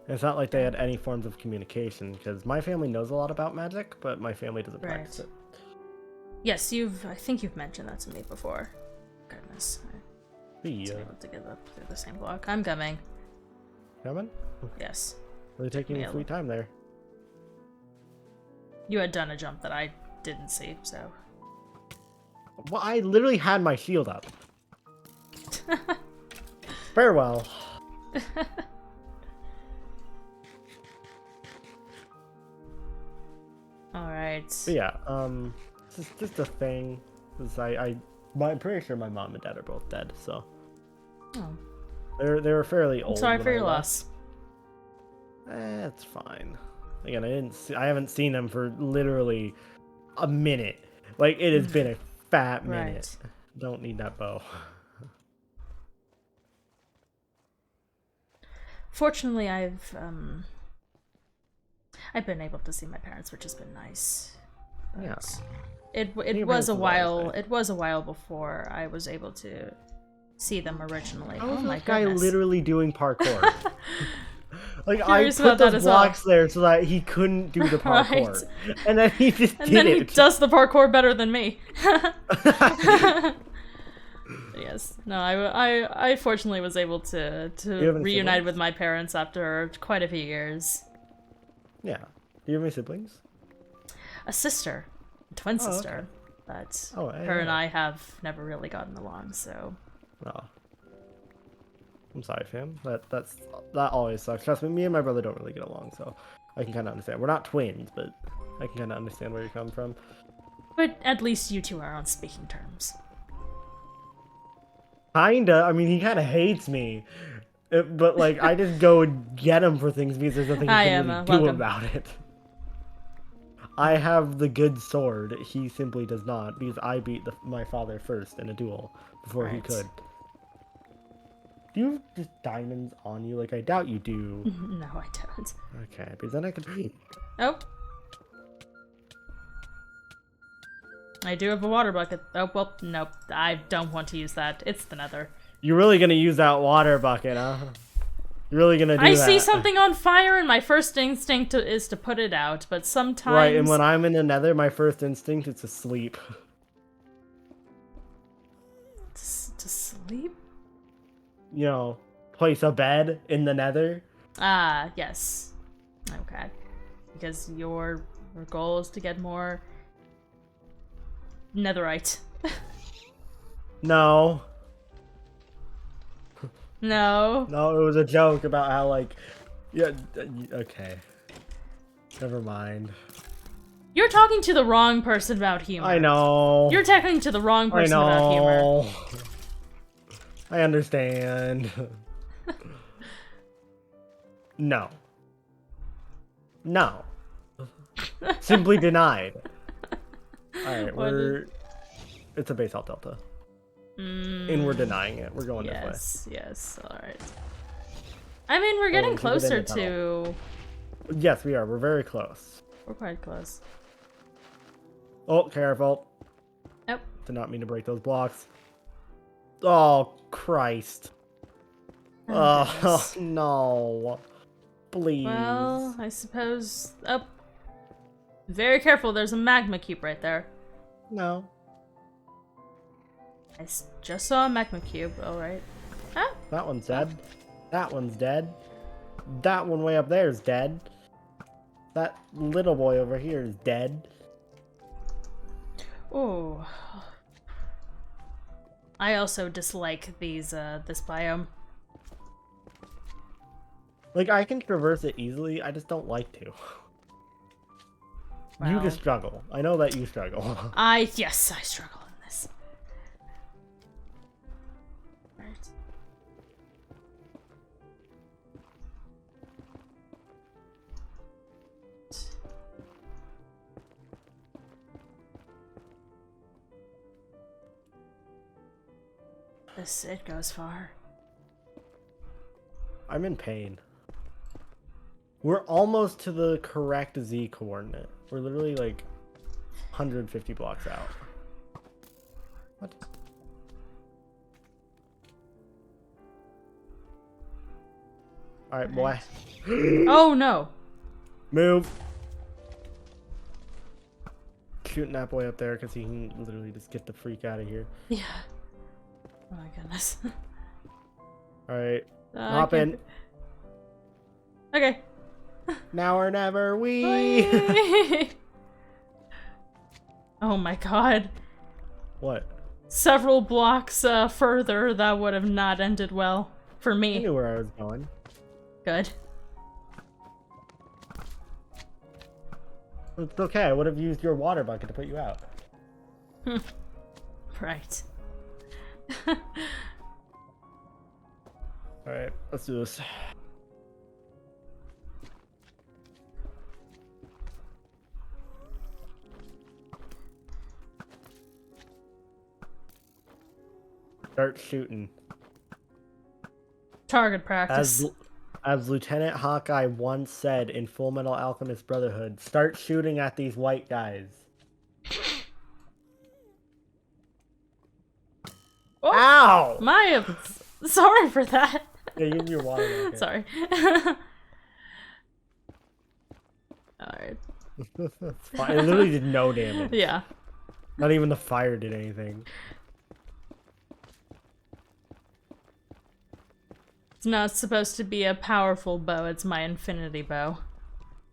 It's not like they had any forms of communication, because my family knows a lot about magic, but my family doesn't practice it. Yes, I think you've mentioned that to me before. Goodness. To be able to get up through the same block. I'm coming. Coming? Yes. Really taking your sweet time there. You had done a jump that I didn't see, so... Well, I literally had my shield up. Farewell. Alright. But yeah, it's just a thing. I'm pretty sure my mom and dad are both dead, so... Oh. They were fairly old. I'm sorry for your loss. It's fine. Again, I haven't seen him for literally a minute. Like, it has been a fat minute. Right. Don't need that bow. Fortunately, I've been able to see my parents, which has been nice. But Yeah. It Your was parents a is always while. nice. It was a while before I was able to see them originally. How Oh is my this guy goodness! literally doing parkour? Like, I Curious put about that those as well. blocks there so that he couldn't do the parkour. Right. And then he just And did then it. he does the parkour better than me. Yes. No, I fortunately was able to you have any reunite siblings? with my parents after quite a few years. Yeah. Do you have any siblings? A sister, a twin Oh, sister, but Oh, her and yeah. I have never really gotten along. So Oh. I'm sorry, fam. That always sucks. Trust me, me and my brother don't really get along, so I can kind of understand. We're not twins, but I can kind of understand where you're coming from. but at least you two are on speaking terms. Kinda. I mean, he kind of hates me, but like I just go and get him for things because there's nothing he Hi, can really Emma. do Welcome. about it. I have the good sword. He simply does not because I beat my father first in a duel before he Right. could. Do you have just diamonds on you? Like, I doubt you do. No, I don't. Okay, because then I could... Oh. I do have a water bucket. Oh, well, nope. I don't want to use that. It's the nether. You're really gonna use that water bucket, huh? You're really gonna do I that? see something on fire and my first instinct is to put it out, but sometimes... Right, and when I'm in the nether, my first instinct is to sleep. To sleep? You know, place a bed in the nether. Ah, yes. Okay. Because your goal is to get more netherite. No. No. No, it was a joke about how, like... Yeah, okay. Never mind. You're talking to the wrong person about humor. I know. You're talking to the wrong person about humor. I understand. No. No. Simply denied. Alright, it's a base health delta. And we're denying it. We're going this way. Yes, alright. I mean, we're getting we should get in closer the to... Yes, we are. We're very close. We're quite close. Oh, careful. Nope. Did not mean to break those blocks. Oh, Christ. Oh, goodness. no. Please. Well, I suppose... Oh. Very careful, there's a magma cube right there. No. I just saw a magma cube, alright. Ah, That one's dead. That one's dead. That one way up there is dead. That little boy over here is dead. oh. I also dislike this biome. Like, I can traverse it easily, I just don't like to. You Wow. just struggle. I know that you struggle. Yes, I struggle in this. Right. It goes far. I'm in pain. We're almost to the correct Z coordinate. We're literally like 150 blocks out. What? Alright, boy. Oh no! Move! Shooting that boy up there because he can literally just get the freak out of here. Yeah. Oh my goodness. Alright, hop in. Okay. Now or never, we. Oh my god. What? Several blocks further, that would have not ended well for I me. knew where I was going. Good. It's okay, I would have used your water bucket to put you out. Right. Alright, let's do this. Start shooting. Target practice. As Lieutenant Hawkeye once said in Full Metal Alchemist Brotherhood, start shooting at these white guys. Oh, Ow! Maya, sorry for that. Yeah, use your water. Back Sorry. Alright. It's fine. It literally did no damage. Yeah. Not even the fire did anything. It's not supposed to be a powerful bow, it's my infinity bow.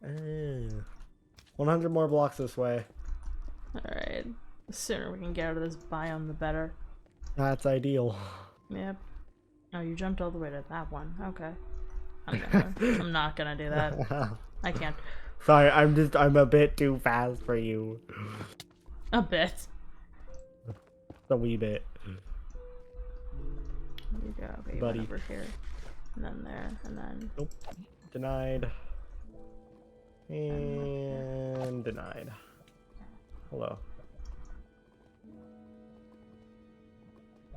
100 more blocks this way. Alright. The sooner we can get out of this biome, the better. That's ideal. Yep. Oh, you jumped all the way to that one. Okay. I'm not gonna do that. I can't. Sorry, I'm a bit too fast for you. A bit. A wee bit. There you go. Okay, you Buddy. went over here. And then there, and then... Nope. Denied. And denied. Hello.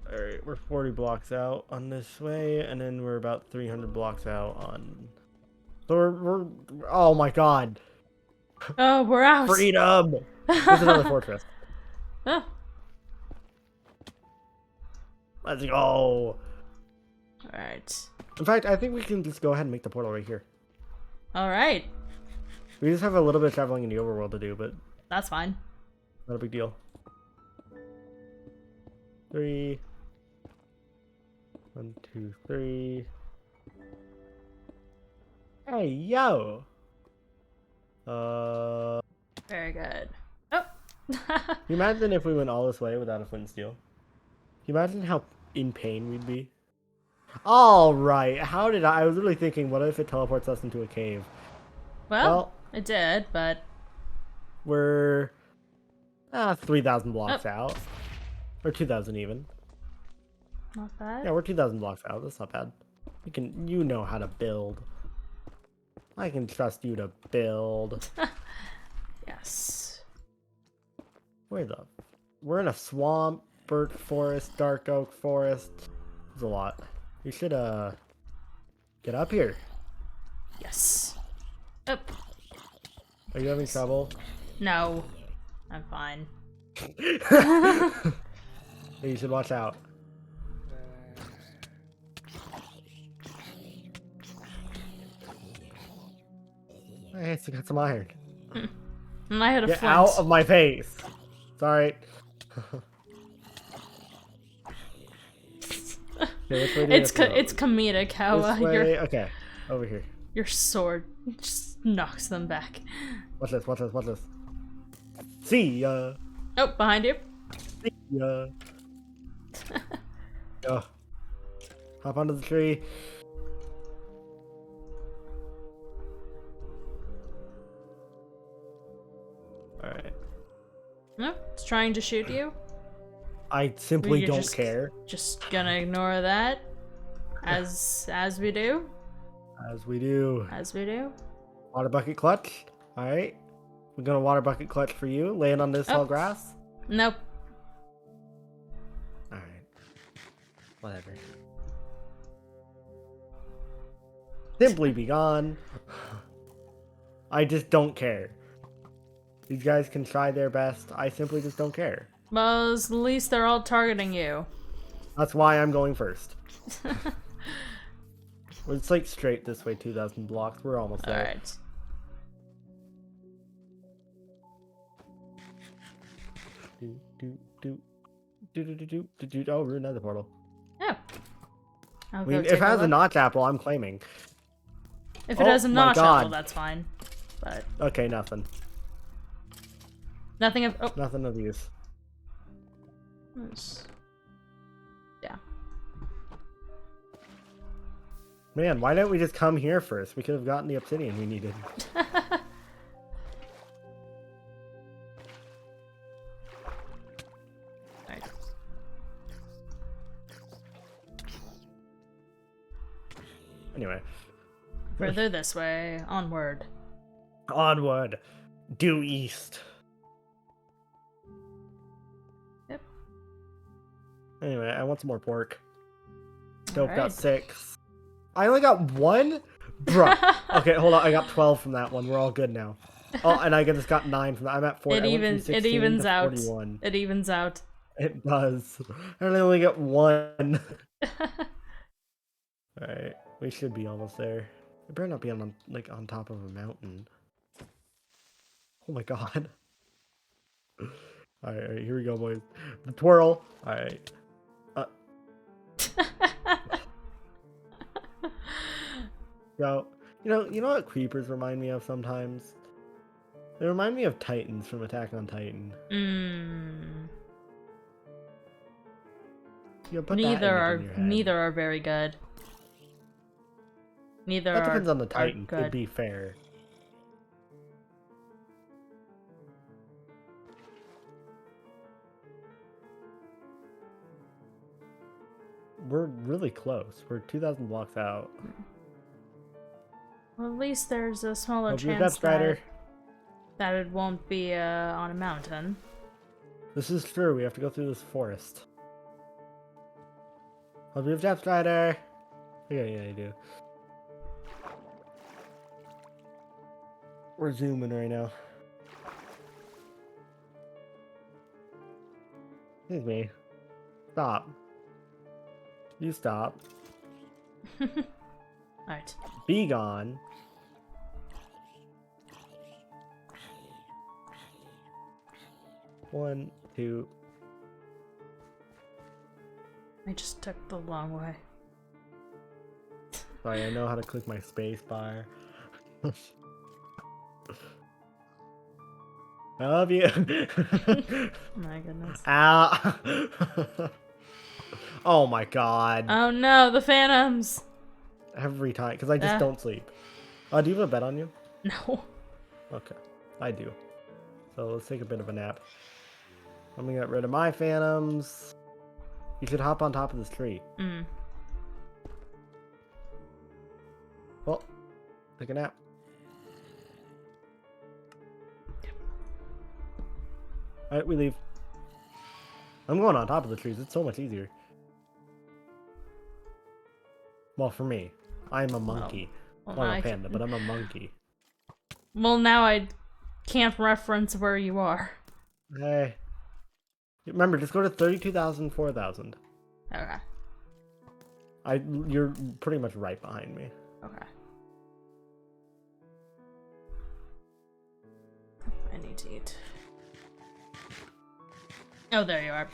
Alright, we're 40 blocks out on this way, and then we're about 300 blocks out on... So we're oh my god! Oh, we're out! Freedom! There's another fortress. Oh. Let's go! Alright. In fact, I think we can just go ahead and make the portal right here. Alright. We just have a little bit of traveling in the overworld to do, but That's fine. not a big deal. 3. 1, 2, 3. Hey, yo! Very good. Oh! Can you imagine if we went all this way without a flint and steel? Can you imagine how in pain we'd be? Alright, how did I was literally thinking, what if it teleports us into a cave? Well, it did, but... We're 3,000 blocks out. Or 2,000 even. Not bad. Yeah, we're 2,000 blocks out. That's not bad. You know how to build. I can trust you to build. Yes. We're in a swamp, birch forest, dark oak forest. There's a lot. We should get up here. Yes. Up. Are you having trouble? No. I'm fine. You should watch out. I still got some iron. And I had a Get flint. out of my face. Sorry. Okay, which way do we It's have to go? it's comedic how This way? your Okay, over here. sword just knocks them back. Watch this, watch this, watch this. See ya. Oh, behind you. See ya. Go. Hop onto the tree. Alright. No, it's trying to shoot you. I simply You're don't care. Just gonna ignore that, as we do. As we do. As we do. Water bucket clutch. Alright. We're gonna water bucket clutch for you. Laying on this tall grass. Nope. Alright. Whatever. Simply be gone. I just don't care. These guys can try their best. I simply just don't care. Well, at least they're all targeting you. That's why I'm going first. It's like straight this way, 2,000 blocks. We're almost there. Alright. Oh, we're another portal. Yeah. I mean, if it has a notch apple, I'm claiming. If it has a my notch God. apple, that's fine. But Okay, nothing. nothing of. Oh. Nothing of use. Yeah. Man, why didn't we just come here first? We could have gotten the obsidian we needed. Right. Anyway. Further this way. Onward. Onward. Due east. Yep. Anyway, I want some more pork. Dope, got Alright. 6. I only got 1? Bruh. Okay, hold on. I got 12 from that one. We're all good now. Oh, and I just got 9 from that. I'm at 40. It I went from evens 16 to out. 41. It evens out. It does. I only get 1. Alright, we should be almost there. It better not be on on top of a mountain. Oh my god. Alright, here we go, boys. The twirl. Alright. So, you know what creepers remind me of sometimes? They remind me of Titans from Attack on Titan. Yeah, put that image in your head. Neither are very good. Neither That depends on the are Titan, to good. be fair. We're really close. We're 2,000 blocks out. Well, at least there's a smaller Hope you're chance Depth Strider. that it won't be on a mountain. This is true. We have to go through this forest. Hope you have Depth Strider. Yeah, you do. We're zooming right now. Excuse me. Stop. You stop. Alright. Be gone. One, two. I just took the long way. Sorry, I know how to click my space bar. I love you. My goodness. Ow. Oh my god. Oh no, the phantoms! Every time, because I just don't sleep. Do you have a bed on you? No. Okay, I do. So let's take a bit of a nap. Let me get rid of my phantoms. You should hop on top of this tree. Well, take a nap. Alright, we leave. I'm going on top of the trees. It's so much easier. Well, for me. I'm a monkey. Well, I'm a panda, but I'm a monkey. Well, now I can't reference where you are. Hey. Remember, just go to 32,000, 4,000. Okay. You're pretty much right behind me. Okay. I need to eat. Oh, there you are.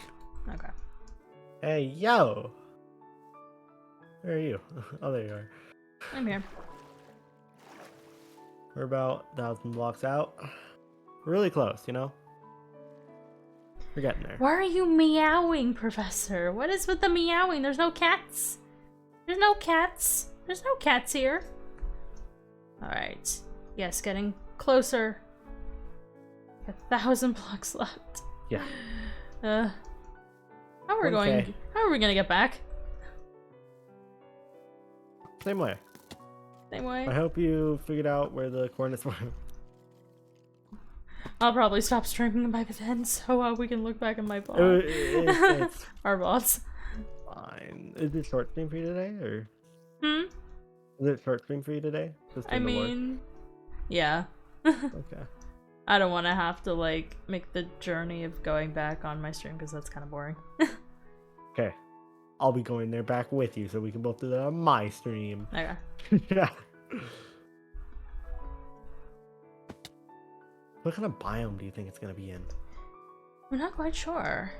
Okay. Hey, yo! Where are you? Oh, there you are. I'm here. We're about 1,000 blocks out. We're really close, you know? We're getting there. Why are you meowing, Professor? What is with the meowing? There's no cats. There's no cats. There's no cats here. Alright. Yes, getting closer. 1,000 blocks left. Yeah. How are we gonna get back? Same way. Same way? I hope you figured out where the coordinates were. I'll probably stop streaming by then, so we can look back at my bot. It's Our bots. fine. Is it short stream for you today, or? Is it short stream for you today? Just I in the work? mean, yeah. Okay. I don't want to have to, like, make the journey of going back on my stream, because that's kind of boring. Okay. I'll be going there back with you, so we can both do that on my stream. Okay. Yeah. What kind of biome do you think it's gonna be in? I'm not quite sure.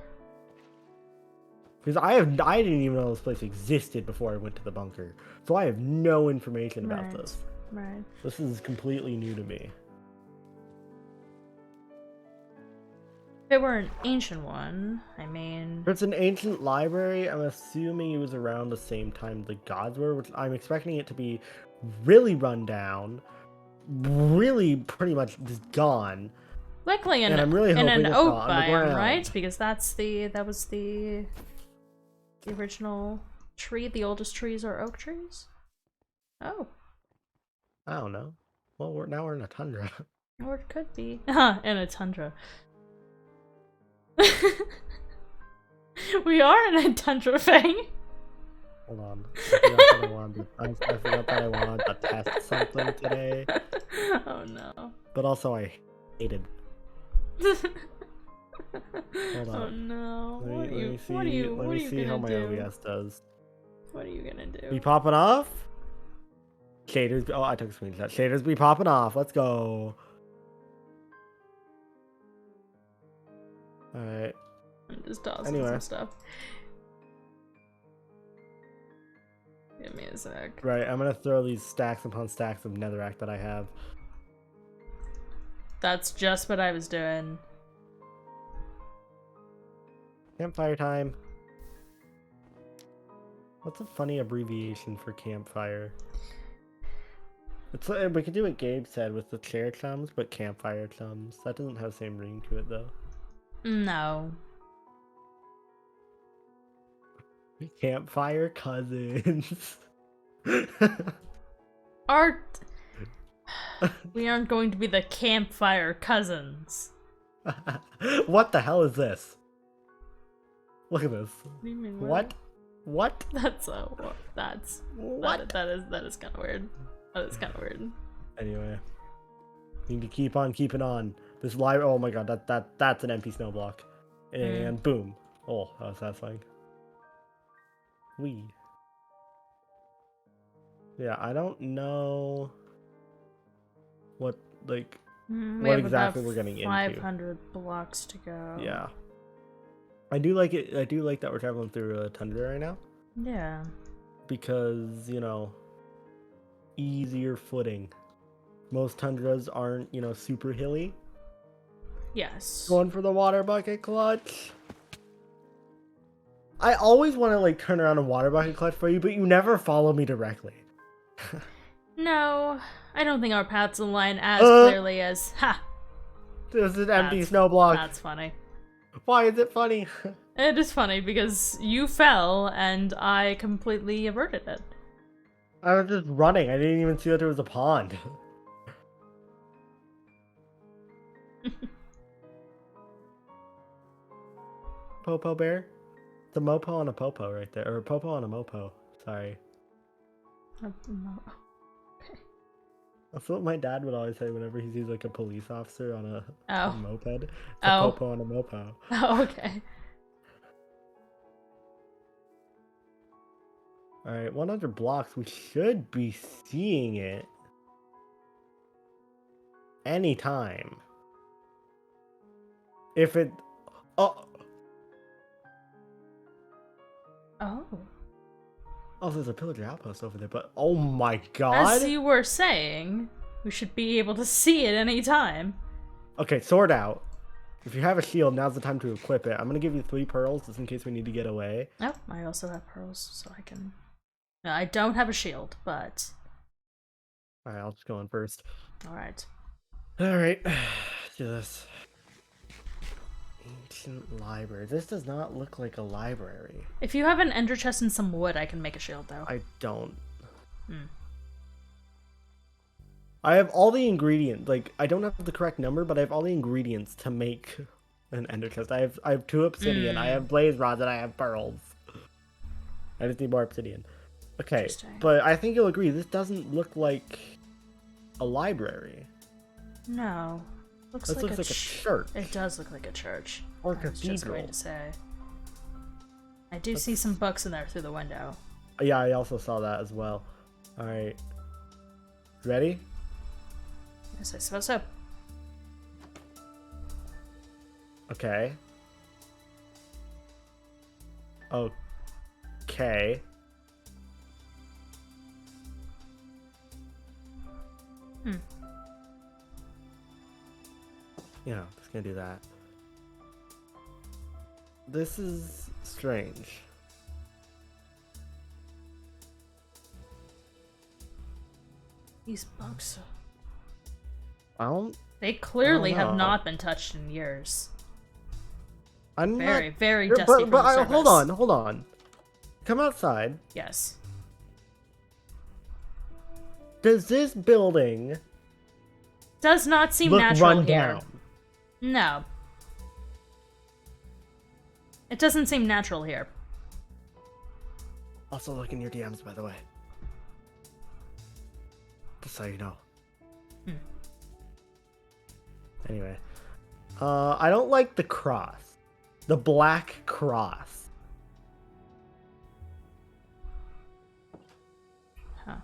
Because I didn't even know this place existed before I went to the bunker, so I have no information about this. Right. This is completely new to me. If it were an ancient one, I mean... If it's an ancient library, I'm assuming it was around the same time the gods were, which I'm expecting it to be really run down, really pretty much just gone. Likely in, and I'm really in hoping an it's oak not on the biome, ground. right? Because that was the original tree. The oldest trees are oak trees. Oh. I don't know. Well, now we're in a tundra. Or it could be. In a tundra. We are in a tundra thing. Hold on. I forgot that I wanted to test something today. Oh no. But also I hated. Hold on. Oh no. Let me see how my OBS does. What are you gonna do? Be popping off? Shaders. Oh, I took a screenshot. Shaders be popping off. Let's go. Alright. I'm just tossing some stuff. Give me a sec. Right, I'm gonna throw these stacks upon stacks of netherrack that I have. That's just what I was doing. Campfire time. What's a funny abbreviation for campfire? It's like, we could do what Gabe said with the chair chums, but campfire chums. That doesn't have the same ring to it though. No. Campfire cousins. We aren't going to be the campfire cousins. What the hell is this? Look at this. What do you mean? What? What? That's what? that is kind of weird. That is kind of weird. Anyway, need to keep on keeping on. This live. Oh my god, that's an empty snow block, and boom. Oh, that was satisfying. Yeah, I don't know what what exactly we're getting 500 blocks to go. Yeah. I do like it. I do like that we're traveling through a tundra right now. Yeah. Because, you know, easier footing. Most tundras aren't, you know, super hilly. Yes. Going for the water bucket clutch. I always want to, like, turn around and water bucket clutch for you, but you never follow me directly. No, I don't think our paths align as clearly as... Ha! This is an empty snow block. That's funny. Why is it funny? It is funny because you fell and I completely averted it. I was just running. I didn't even see that there was a pond. Popo bear? It's a mopo and a popo right there. Or a popo and a mopo. Sorry. Okay. That's what my dad would always say whenever he sees like a police officer on a moped. It's a popo and a mopo. Oh, okay. Alright, 100 blocks. We should be seeing it anytime. If it... Oh, there's a pillager outpost over there, but oh my god! As you were saying, we should be able to see it any time. Okay, sword out. If you have a shield, now's the time to equip it. I'm gonna give you 3 pearls just in case we need to get away. Oh, I also have pearls, so I can... No, I don't have a shield, but... Alright, I'll just go in first. Alright. Alright, let's do this. Ancient library. This does not look like a library. If you have an ender chest and some wood, I can make a shield, though. I don't. I have all the ingredients. Like, I don't have the correct number, but I have all the ingredients to make an ender chest. I have 2 obsidian, I have blaze rods, and I have pearls. I just need more obsidian. Okay, but I think you'll agree, this doesn't look like a library. No. This looks like a church. It does look like a church. Or a I was just going to say. I do see some books in there through the window. Yeah, I also saw that as well. Alright. Ready? Yes, I suppose so. Okay. Okay. Yeah, just gonna do that. This is strange. These books. They clearly have not been touched in years. I'm very, not... very dusty. But hold on. Come outside. Yes. Does this building does not seem look natural run here? Down? No. It doesn't seem natural here. Also, look in your DMs, by the way. Just so you know. Anyway. I don't like the cross. The black cross. Huh.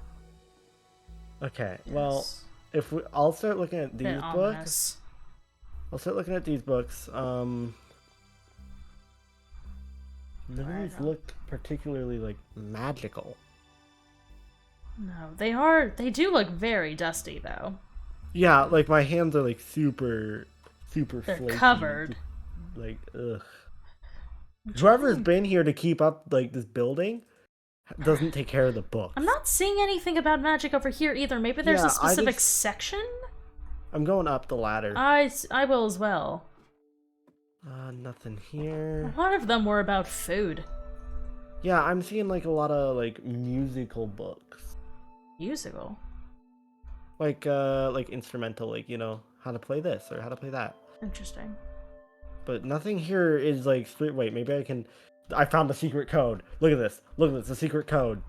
Okay, well, Yes. if I'll start looking at these Bit books. ominous. I'll start looking at these books. None of Right these on. look particularly like magical. No, they do look very dusty though. Yeah, like my hands are like super They're flaky. covered. Like, ugh. Whoever's been here to keep up like this building doesn't take care of the books. I'm not seeing anything about magic over here either. Maybe there's Yeah, a specific section? I'm going up the ladder. I will as well. Nothing A here. lot of them were about food. Yeah, I'm seeing like a lot of like musical books. Musical. Like instrumental, like, you know, how to play this or how to play that. Interesting. But nothing here is like straight. Wait, maybe I found the secret code. Look at this. Look at this. The secret code.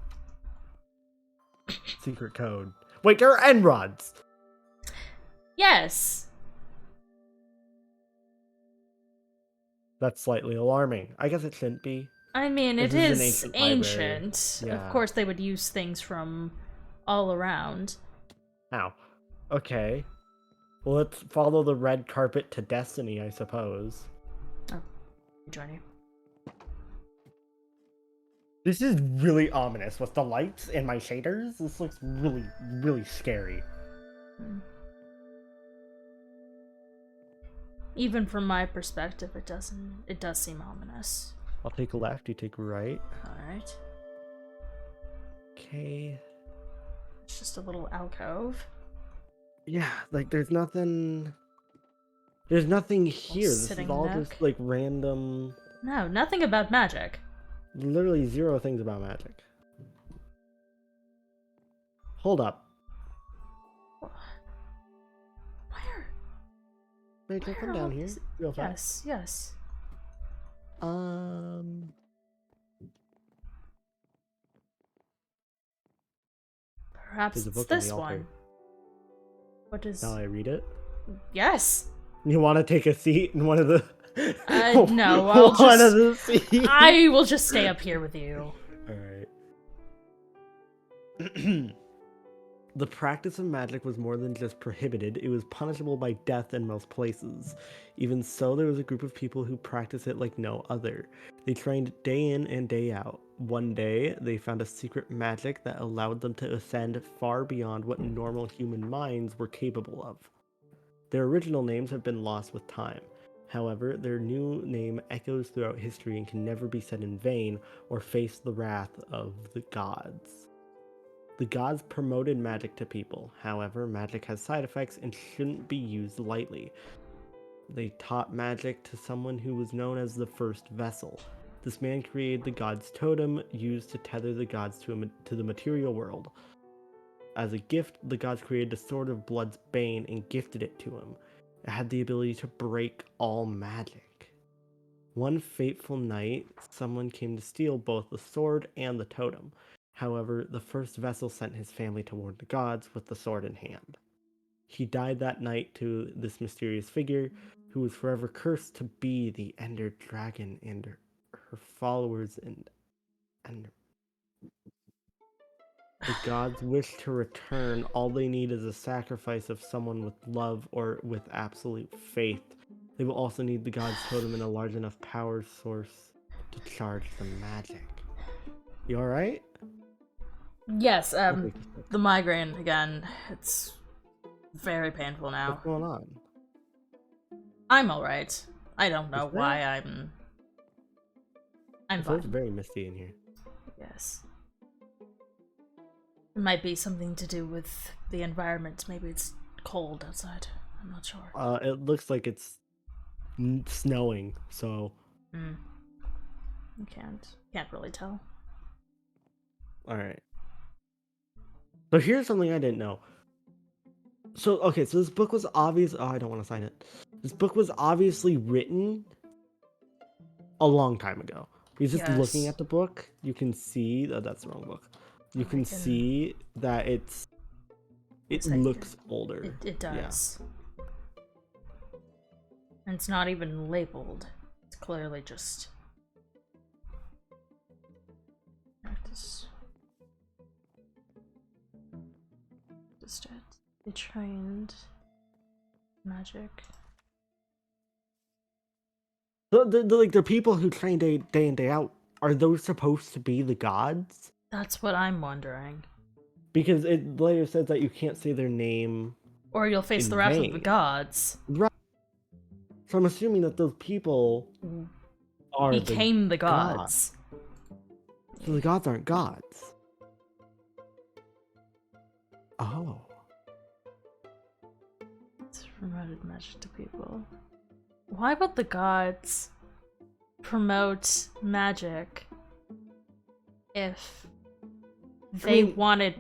Secret code. Wait, there are end rods. Yes. That's slightly alarming. I guess it shouldn't be. I mean, This it is is an ancient library. ancient. Yeah. Of course, they would use things from all around. Ow. Okay. Well, let's follow the red carpet to destiny, I suppose. Join you. This is really ominous with the lights and my shaders. This looks really scary. Even from my perspective, it does seem ominous. I'll take left, you take right. Alright. Okay. It's just a little alcove. Yeah, like there's nothing here. This is sitting all nook. just like random, No, nothing about magic. literally zero things about magic. Hold up. Where? Rachel, come Where down here is- real fast. Yes. Perhaps There's a it's book on this the altar. one. What is... Shall I read it? Yes. You want to take a seat in one of the? No, I'll one of just... the seats. I will just stay up here with you. All right. The practice of magic was more than just prohibited, it was punishable by death in most places. Even so, there was a group of people who practiced it like no other. They trained day in and day out. One day, they found a secret magic that allowed them to ascend far beyond what normal human minds were capable of. Their original names have been lost with time. However, their new name echoes throughout history and can never be said in vain or face the wrath of the gods. The gods promoted magic to people. However, magic has side effects and shouldn't be used lightly. They taught magic to someone who was known as the First Vessel. This man created the god's totem, used to tether the gods to the material world. As a gift, the gods created the Sword of Blood's Bane and gifted it to him. It had the ability to break all magic. One fateful night, someone came to steal both the sword and the totem. However, the First Vessel sent his family toward the gods with the sword in hand. He died that night to this mysterious figure, who was forever cursed to be the Ender Dragon and her followers and the gods wish to return. All they need is a sacrifice of someone with love or with absolute faith. They will also need the god's totem and a large enough power source to charge the magic. You alright? Yes, the migraine again. It's very painful now. What's going on? I'm alright. I don't know Is that- why I'm It's fine. very misty in here. Yes. It might be something to do with the environment. Maybe it's cold outside. I'm not sure. It looks like it's snowing, so... You can't really tell. Alright. So here's something I didn't know. So, okay, so this book was obvious... Oh, I don't want to sign it. This book was obviously written a long time ago. Because just looking Yes. at the book, you can see that's the wrong book. You can see that it looks older. It Yeah. does. And it's not even labeled. It's clearly just practice. Just they trained magic. The people who train day in day out, are those supposed to be the gods? That's what I'm wondering. Because it later says that you can't say their name. Or you'll face the wrath of the gods. Right. So I'm assuming that those people became the gods. So the gods aren't gods. Oh. It's promoted magic to people. Why would the gods promote magic if they wanted...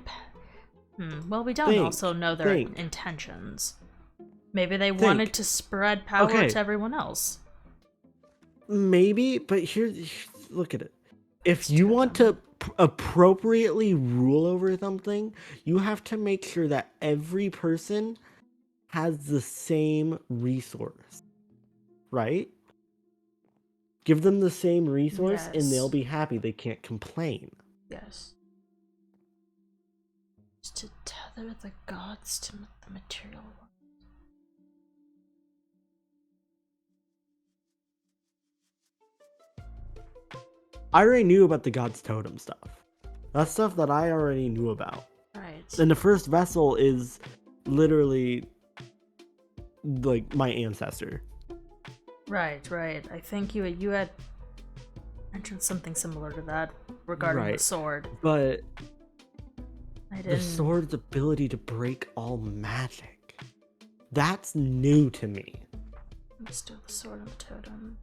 well, we don't also know their intentions. Maybe they wanted to spread power to everyone else. Maybe, but here's look at it. If you want to appropriately rule over something, you have to make sure that every person has the same resource. Right? Give them the same resource and they'll be happy. They can't complain. Yes. Just to tether the gods to the material world. I already knew about the gods' totem stuff. That's stuff that I already knew about. Right. And the first vessel is literally like my ancestor. Right. I think you had mentioned something similar to that regarding the sword. But the sword's ability to break all magic. That's new to me. Let's do the sword and the totem.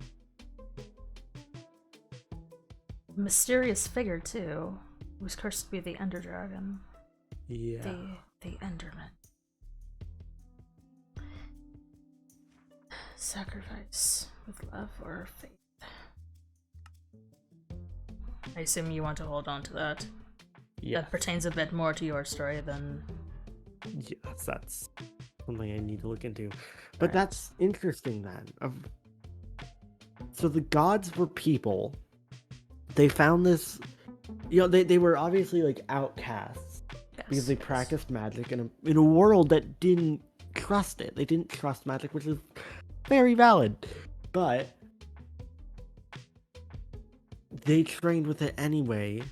Mysterious figure too. Who was cursed to be the Ender Dragon. Yeah. The Enderman. Sacrifice with love or faith. I assume you want to hold on to that. Yeah. That pertains a bit more to your story than... Yes, that's something I need to look into. But that's interesting then. So the gods were people. They found this... they were obviously like outcasts. Because they practiced magic in a world that didn't trust it. They didn't trust magic, which is very valid. But they trained with it anyway,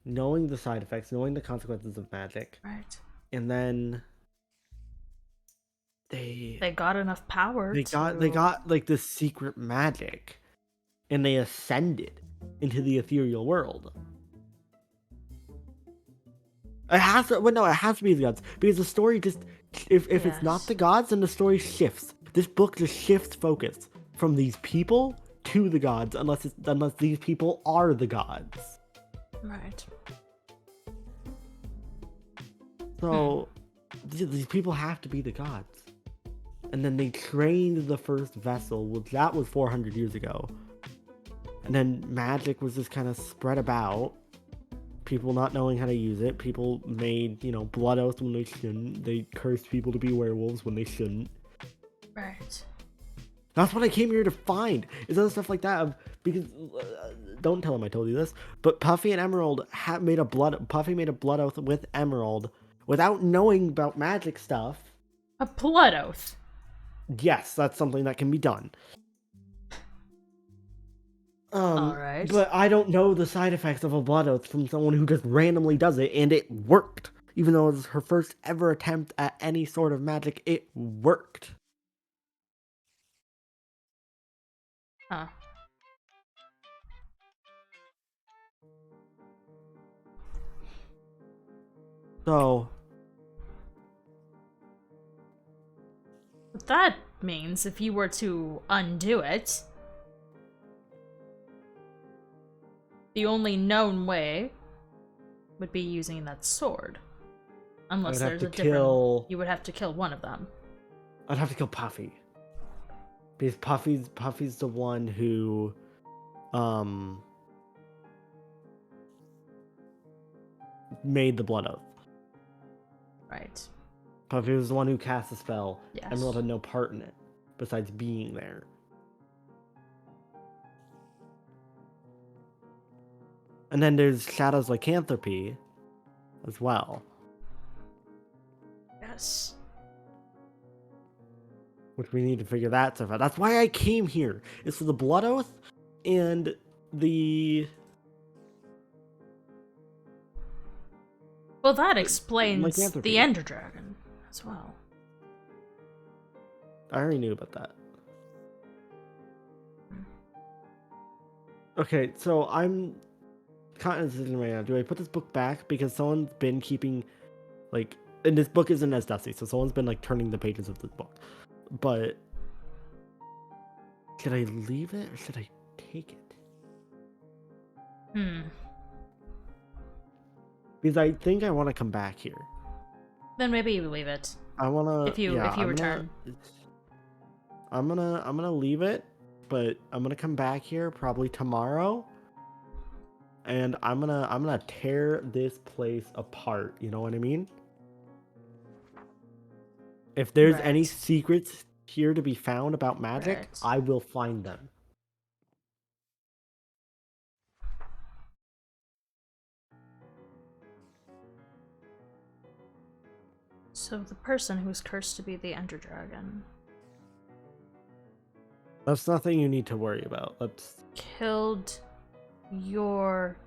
knowing the side effects, knowing the consequences of magic. Right. And then they got enough power. They got like this secret magic, and they ascended into the ethereal world. It has to be the gods, because the story just if it's not the gods, then the story shifts. This book just shifts focus from these people to the gods, unless these people are the gods. Right. So these people have to be the gods. And then they trained the first vessel, which that was 400 years ago. And then magic was just kind of spread about. People not knowing how to use it. People made, blood oaths when they shouldn't. They cursed people to be werewolves when they shouldn't. Right. That's what I came here to find. Is other stuff like that. Because don't tell him I told you this. But Puffy and Emerald Puffy made a blood oath with Emerald without knowing about magic stuff. A blood oath. Yes, that's something that can be done. Alright. But I don't know the side effects of a blood oath from someone who just randomly does it, and it worked. Even though it was her first ever attempt at any sort of magic, it worked. Huh. So... What that means, if you were to undo it, the only known way would be using that sword. Unless there's a different... You would have to kill one of them. I'd have to kill Puffy. Because Puffy's the one who made the blood oath. Right. But if he was the one who cast the spell, Yes. Emerald had no part in it, besides being there. And then there's Shadow's lycanthropy as well. Yes. Which we need to figure that stuff out. That's why I came here. It's for the blood oath and the... Well, that explains lycanthropy. the Ender Dragon as well. I already knew about that. Okay, so I'm kind of decision right now. Do I put this book back? Because someone's been keeping, like, and this book isn't as dusty, so someone's been, like, turning the pages of this book. But should I leave it or should I take it? Because I think I want to come back here. Then maybe you leave it. I want to. If you return. I'm gonna leave it, but I'm gonna come back here probably tomorrow, and I'm gonna tear this place apart. You know what I mean? If there's any Right. secrets here to be found about magic, Right. I will find them. So the person who's cursed to be the Ender Dragon That's nothing you need to worry about. killed your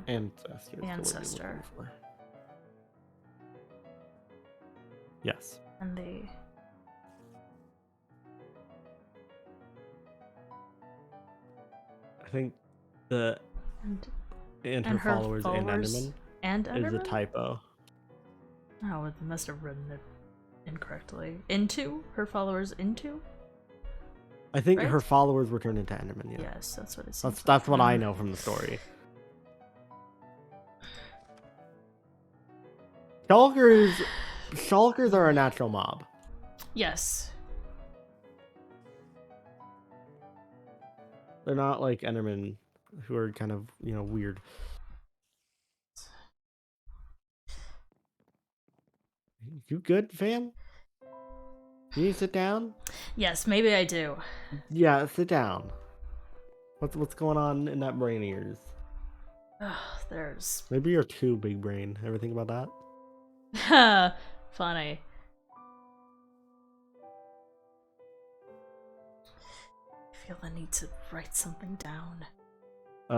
Ancestor. Ancestor. Yes. and the I think the and her her followers, followers and Enderman and is a Enderman? typo. Oh, it must have written it incorrectly. Into her followers into. I think Right? her followers were turned into Enderman. Yeah. Yes, that's what it seems. That's what like. I know from the story. Shulkers are a natural mob. Yes. They're not like Endermen, who are kind of, weird. You good, fam? You need to sit down? Yes, maybe I do. Yeah, sit down. What's going on in that brain of yours? There's Maybe you're too big brain. Ever think about that? funny. I feel the need to write something down, but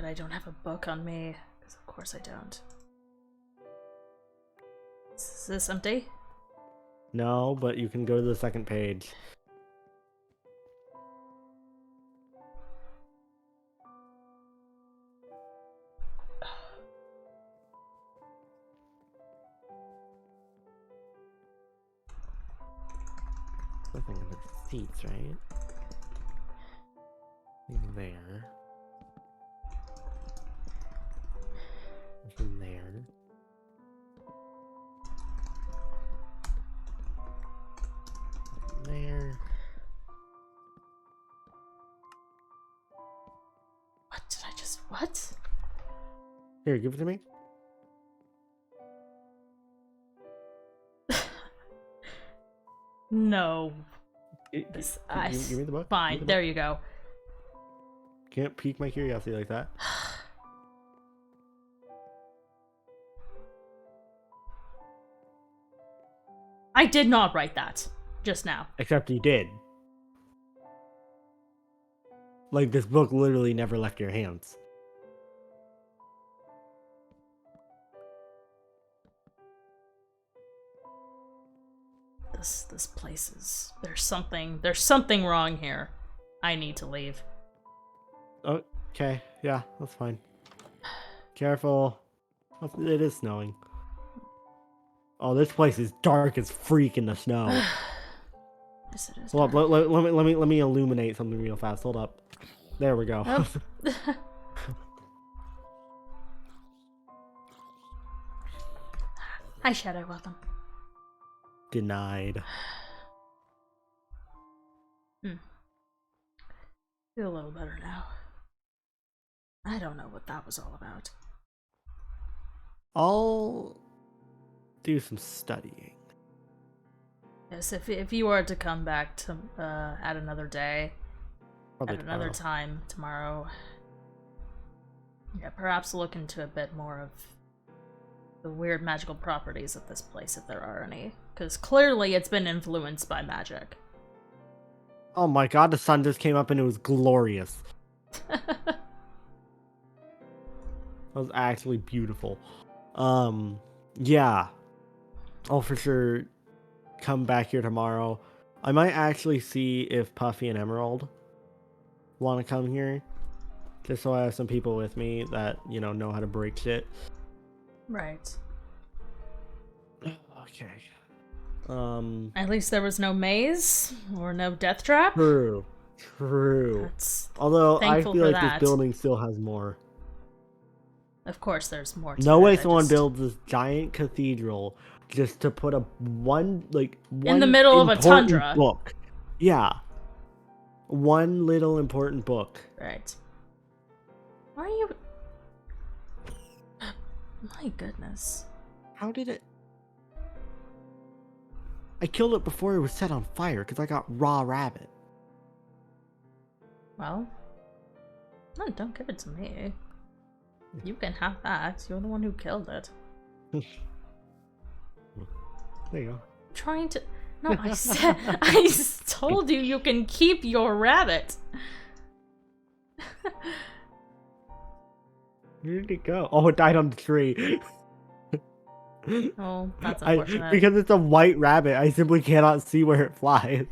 I don't have a book on me, because of course I don't. Is this empty? No, but you can go to the second page. Nothing in the seats, right? There. From there. There. What did I just... What? Here, give it to me. No. Give me the book. Fine, Give me the there book. you go. Can't pique my curiosity like that. I did not write that just now. Except you did. Like, this book literally never left your hands. This place is... There's something wrong here. I need to leave. Okay, yeah, that's fine. Careful. It is snowing. Oh, this place is dark as freak in the snow. Yes, it is. Hold up, let me illuminate something real fast. Hold up. There we go. Oh. Hi, Shadow. Welcome. Denied. Feel a little better now. I don't know what that was all about. I'll do some studying. Yes, if you were to come back to at another day, Probably at another tomorrow. time tomorrow, yeah, perhaps look into a bit more of the weird magical properties of this place, if there are any. Because clearly it's been influenced by magic. Oh my god, the sun just came up and it was glorious. That was actually beautiful. Yeah. I'll for sure come back here tomorrow. I might actually see if Puffy and Emerald want to come here. Just so I have some people with me that, know how to break shit. Right. Okay. At least there was no maze or no death trap. True. That's Although I thankful feel for like that. this building still has more. Of course, there's more. No to way it. someone builds this giant cathedral just to put one in the middle of a important tundra. book. Yeah. One little important book. Right. Why are you? My goodness. How did it? I killed it before it was set on fire because I got raw rabbit. Well, no, don't give it to me. You can have that. You're the one who killed it. There you go. I'm trying to. No, I said. I told you you can keep your rabbit. Where did it go? Oh, it died on the tree. Oh, that's unfortunate. Because it's a white rabbit, I simply cannot see where it flies.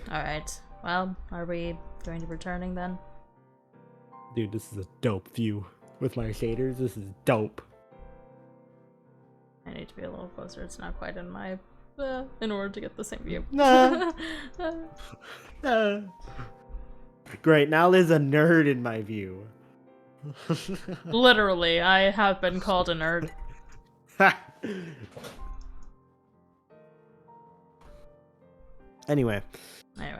Alright. Well, are we going to be returning then? Dude, this is a dope view. With my shaders, this is dope. I need to be a little closer. It's not quite in my... in order to get the same view. Nah. Great, now there's a nerd in my view. Literally, I have been called a nerd. Anyway,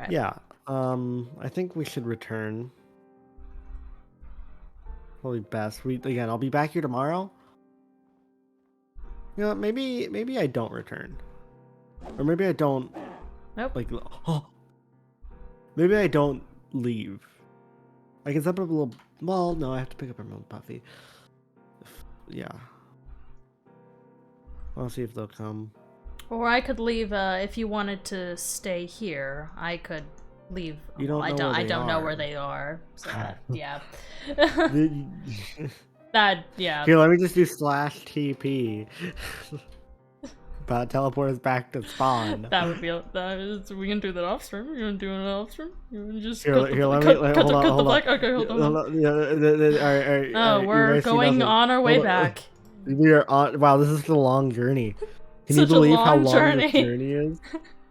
yeah. I think we should return. Probably best. I'll be back here tomorrow. Maybe I don't return, or maybe I don't. Nope. Maybe I don't leave. I can set up a little. Well, no, I have to pick up my own Puffy. Yeah. I'll see if they'll come. Or I could leave, if you wanted to stay here, I could leave. You don't I know don't, where I they don't know are. where they are. So yeah. Here, Yeah. let me just do /TP. But teleport us back to spawn. That would be, we can do that off stream. You want to do it off stream? You want to just Here, cut let the, me- cut hold the on. black? Okay, hold on. All right, Oh, we're going on our way back. We are on. Wow, this is a long journey. Can you Such a believe how long long journey. this journey is?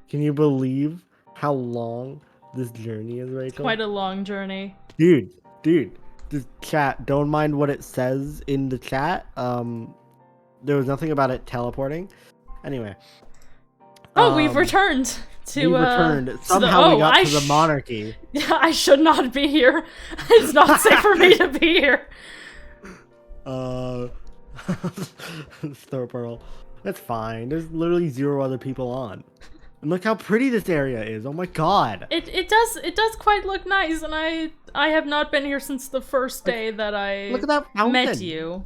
Can you believe how long this journey is, Rachel? Quite a long journey. Dude, this chat, don't mind what it says in the chat. There was nothing about it teleporting. Anyway. Oh, we've returned to, we returned. Somehow we got to the monarchy. I should not be here. It's not safe for me to be here. Throw a pearl. That's fine. There's literally 0 other people on. And look how pretty this area is. Oh my god. It does quite look nice, and I have not been here since the first day that I Look at that fountain. met you.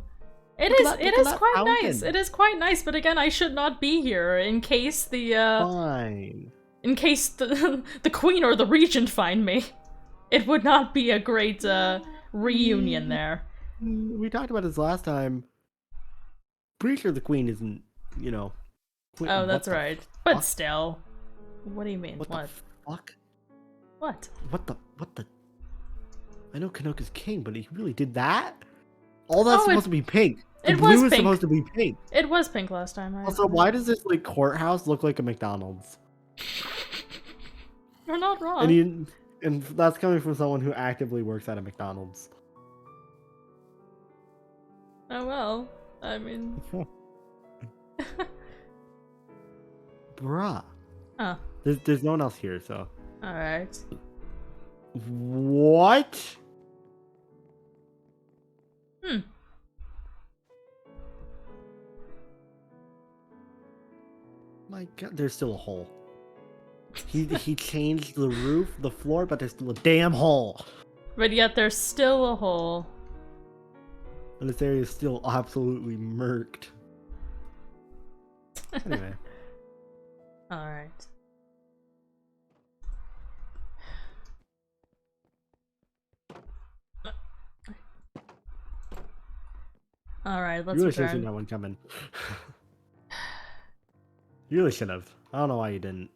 It is quite nice. It is quite nice, but again, I should not be here in case the Fine. in case the the queen or the regent find me. It would not be a great reunion there. We talked about this last time. Pretty sure the queen isn't, queen. Oh, that's What the right. But fuck? still. What do you mean? What What? the fuck? What? What the? I know Kanoka's king, but he really did that? All that's Oh, supposed to be pink. The it blue was is pink. supposed to be pink. It was pink last time, right? Also, why does this courthouse look like a McDonald's? You're not wrong. And that's coming from someone who actively works at a McDonald's. Oh well. I mean. Bruh. Oh. There's no one else here, so. Alright. What? My God, there's still a hole. He changed the roof, the floor, but there's still a damn hole. But yet there's still a hole. And this area is still absolutely murked. Anyway. Alright. Alright, let's You really should have return. seen that one coming. You really should have. I don't know why you didn't.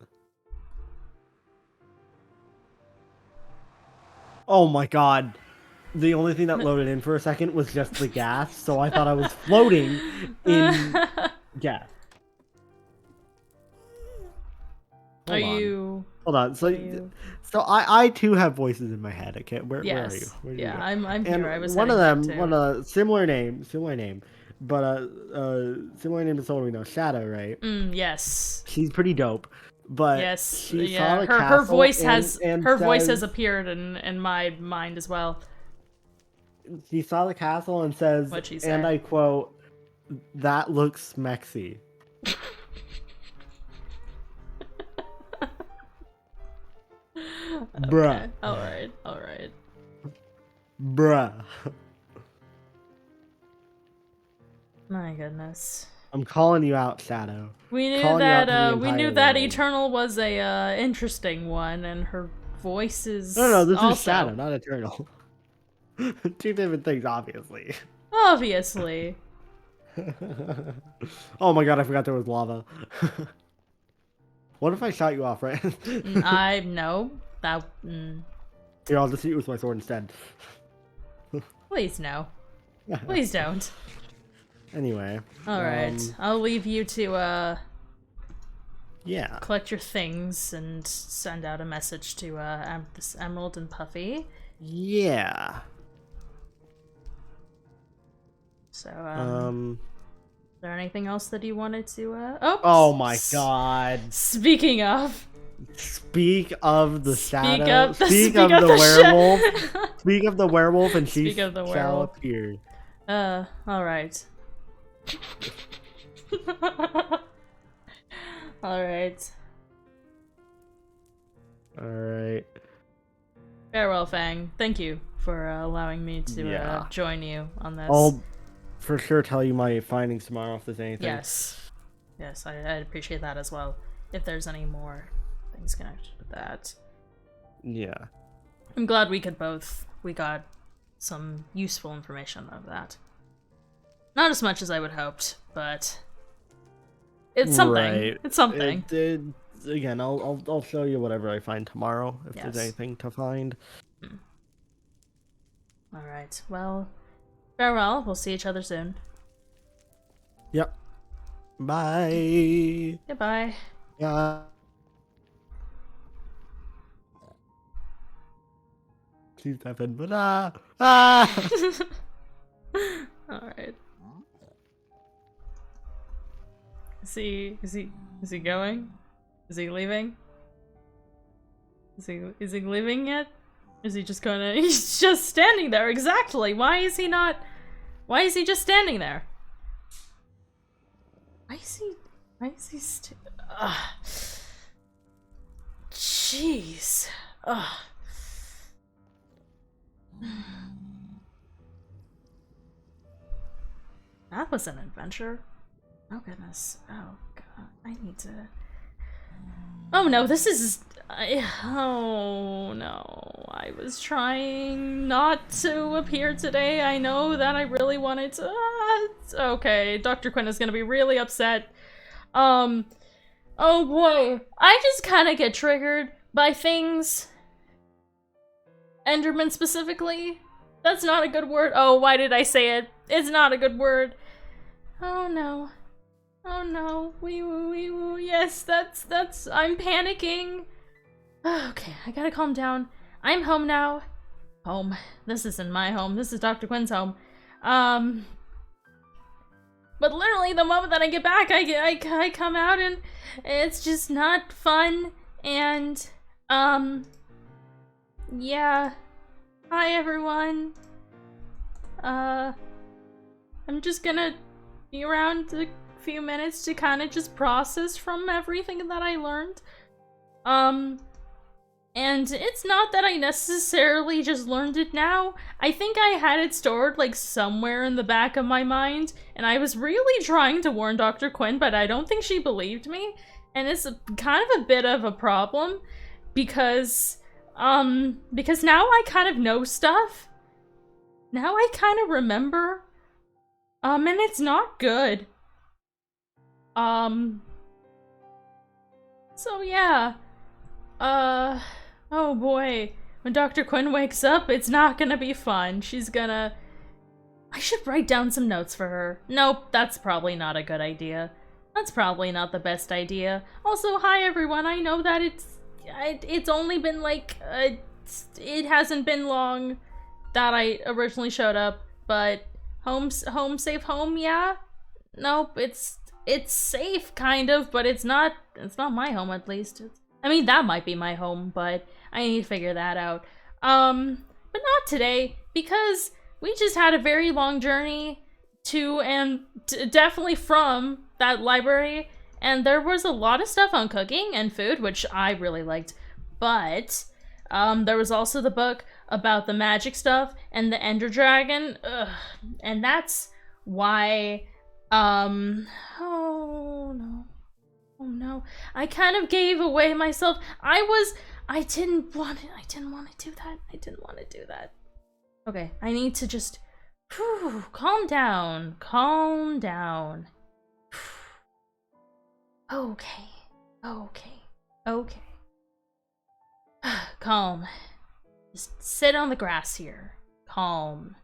Oh my God. The only thing that loaded in for a second was just the gas, so I thought I was floating in gas. Are you? Hold on. So, so I too have voices in my head. Okay, where are you? Where do you Yeah, go? I'm And here. I was one of heading them, back too. one of similar name, but similar name to someone we know, Shadow, right? Yes. She's pretty dope. But Yes. she Yeah. saw the Her castle voice and, has and her voice says- has appeared in my mind as well. She saw the castle and says, What'd she say? and I quote, "That looks smexy." Bruh. Okay. Alright. Alright. Bruh. My goodness. I'm calling you out, Shadow. We knew Calling you out to that the we knew entire that world. Eternal was a interesting one, and her voice is No, this also, is Shadow, not Eternal. Two different things, obviously. obviously. Oh my God, I forgot there was lava. What if I shot you off, right? I no that. Here, I'll just shoot you with my sword instead. Please no. Please don't. Anyway. All right, I'll leave you to Yeah. collect your things and send out a message to this Emerald and Puffy. Yeah. So is there anything else that you wanted to Oh my God. Speaking of. Speak of the shadow. Up the- Speak speak of of the the werewolf. Speak of the werewolf, and she Speak of the shall werewolf. appear. All right. All right. All right. Farewell, Fang. Thank you for allowing me to Yeah. join you on this. I'll for sure tell you my findings tomorrow if there's anything. Yes. Yes, I'd appreciate that as well. If there's any more things connected with that. Yeah. I'm glad we got some useful information out of that. Not as much as I would hoped, but it's something. Right. It's something. Again, I'll show you whatever I find tomorrow if there's Yes. anything to find. All right. Well, farewell. We'll see each other soon. Yep. Bye. Goodbye. Yeah. She's deafened, but ah. All right. Is he going? Is he leaving? Is he leaving yet? Is he just gonna? He's just standing there. Exactly. Why is he not? Why is he just standing there? Why is he Jeez. Ugh. That was an adventure. Oh goodness. Oh god. I need to. Oh no, this is. Oh no. I was trying not to appear today. I know that I really wanted to. Okay, Dr. Quinn is gonna be really upset. Oh boy. I just kind of get triggered by things. Enderman specifically. That's not a good word. Oh, why did I say it? It's not a good word. Oh no. Oh no. Yes, that's. I'm panicking. Okay, I gotta calm down. I'm home now. Home. This isn't my home. This is Dr. Quinn's home. But literally, the moment that I get back, I come out and it's just not fun. And, Yeah. Hi, everyone. I'm just gonna be around a few minutes to kind of just process from everything that I learned. And it's not that I necessarily just learned it now. I think I had it stored, like, somewhere in the back of my mind, and I was really trying to warn Dr. Quinn, but I don't think she believed me. And it's kind of a bit of a problem, because now I kind of know stuff. Now I kind of remember. And it's not good. So yeah. Oh boy. When Dr. Quinn wakes up, it's not gonna be fun. She's gonna... I should write down some notes for her. Nope, that's probably not a good idea. That's probably not the best idea. Also, hi everyone, I know that it's only been like, it hasn't been long that I originally showed up, but home safe home, yeah? Nope, it's safe, kind of, but it's not my home, at least. I mean, that might be my home, but I need to figure that out. But not today, because we just had a very long journey to and definitely from that library, and there was a lot of stuff on cooking and food, which I really liked, but there was also the book about the magic stuff and the Ender Dragon, and that's why, oh no, I kind of gave away myself. I didn't want to do that. Okay, I need to just, calm down. Okay. Calm. Just sit on the grass here. Calm.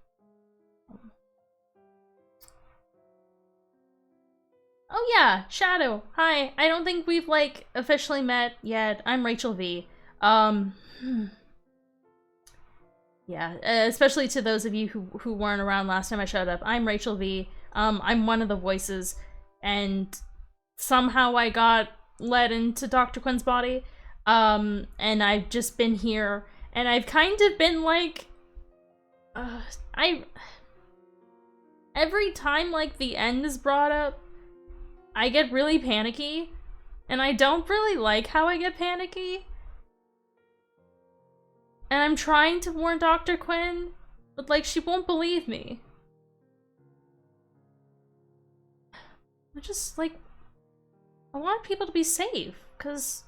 Oh yeah, Shadow. Hi. I don't think we've, like, officially met yet. I'm Rachel V. Yeah, especially to those of you who weren't around last time I showed up. I'm Rachel V. I'm one of the voices, and somehow I got led into Dr. Quinn's body, and I've just been here, and I've kind of been like, every time, like, the end is brought up, I get really panicky, and I don't really like how I get panicky. And I'm trying to warn Dr. Quinn, but, like, she won't believe me. I just, like, I want people to be safe, because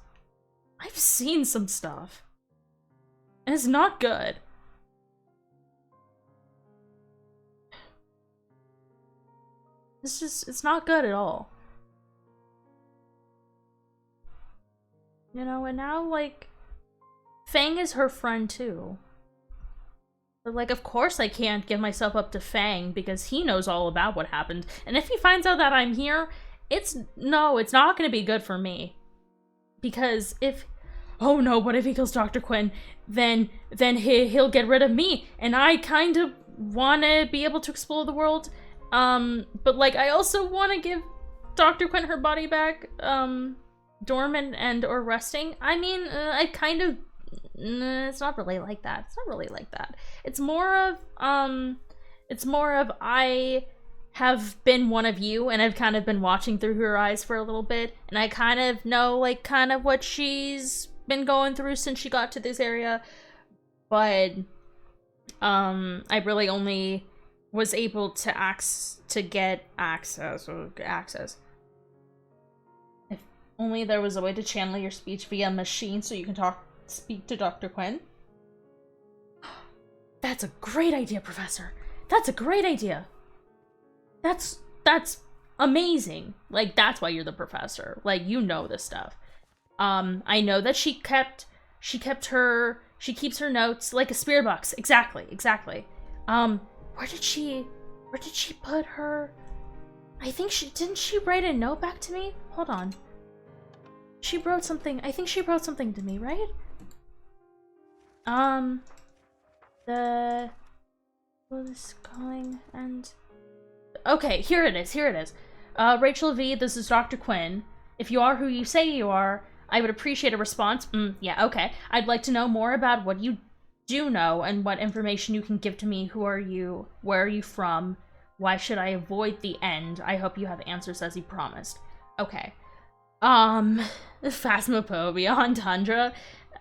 I've seen some stuff. And it's not good. It's not good at all. You know, and now, like, Fang is her friend too. But, like, of course I can't give myself up to Fang because he knows all about what happened. And if he finds out that I'm here, it's not gonna be good for me. Because oh no, what if he kills Dr. Quinn? Then he'll get rid of me. And I kind of wanna be able to explore the world. But, like, I also wanna give Dr. Quinn her body back, dormant and or resting. I mean, I kind of, it's not really like that. It's more of I have been one of you, and I've kind of been watching through her eyes for a little bit, and I kind of know, like, kind of what she's been going through since she got to this area, but I really only was able to get access. If only there was a way to channel your speech via machine so you can speak to Dr. Quinn. That's a great idea, Professor. That's a great idea. That's amazing. Like, that's why you're the professor. Like, you know this stuff. I know that she keeps her notes like a spirit box. Exactly. Where did she put her? I think didn't she write a note back to me? Hold on. She wrote something. I think she wrote something to me, right? Okay, here it is. Rachel V, this is Dr. Quinn. If you are who you say you are, I would appreciate a response. Yeah, okay. I'd like to know more about what you do know and what information you can give to me. Who are you? Where are you from? Why should I avoid the end? I hope you have answers as you promised. Okay. Phasmophobia on Tundra?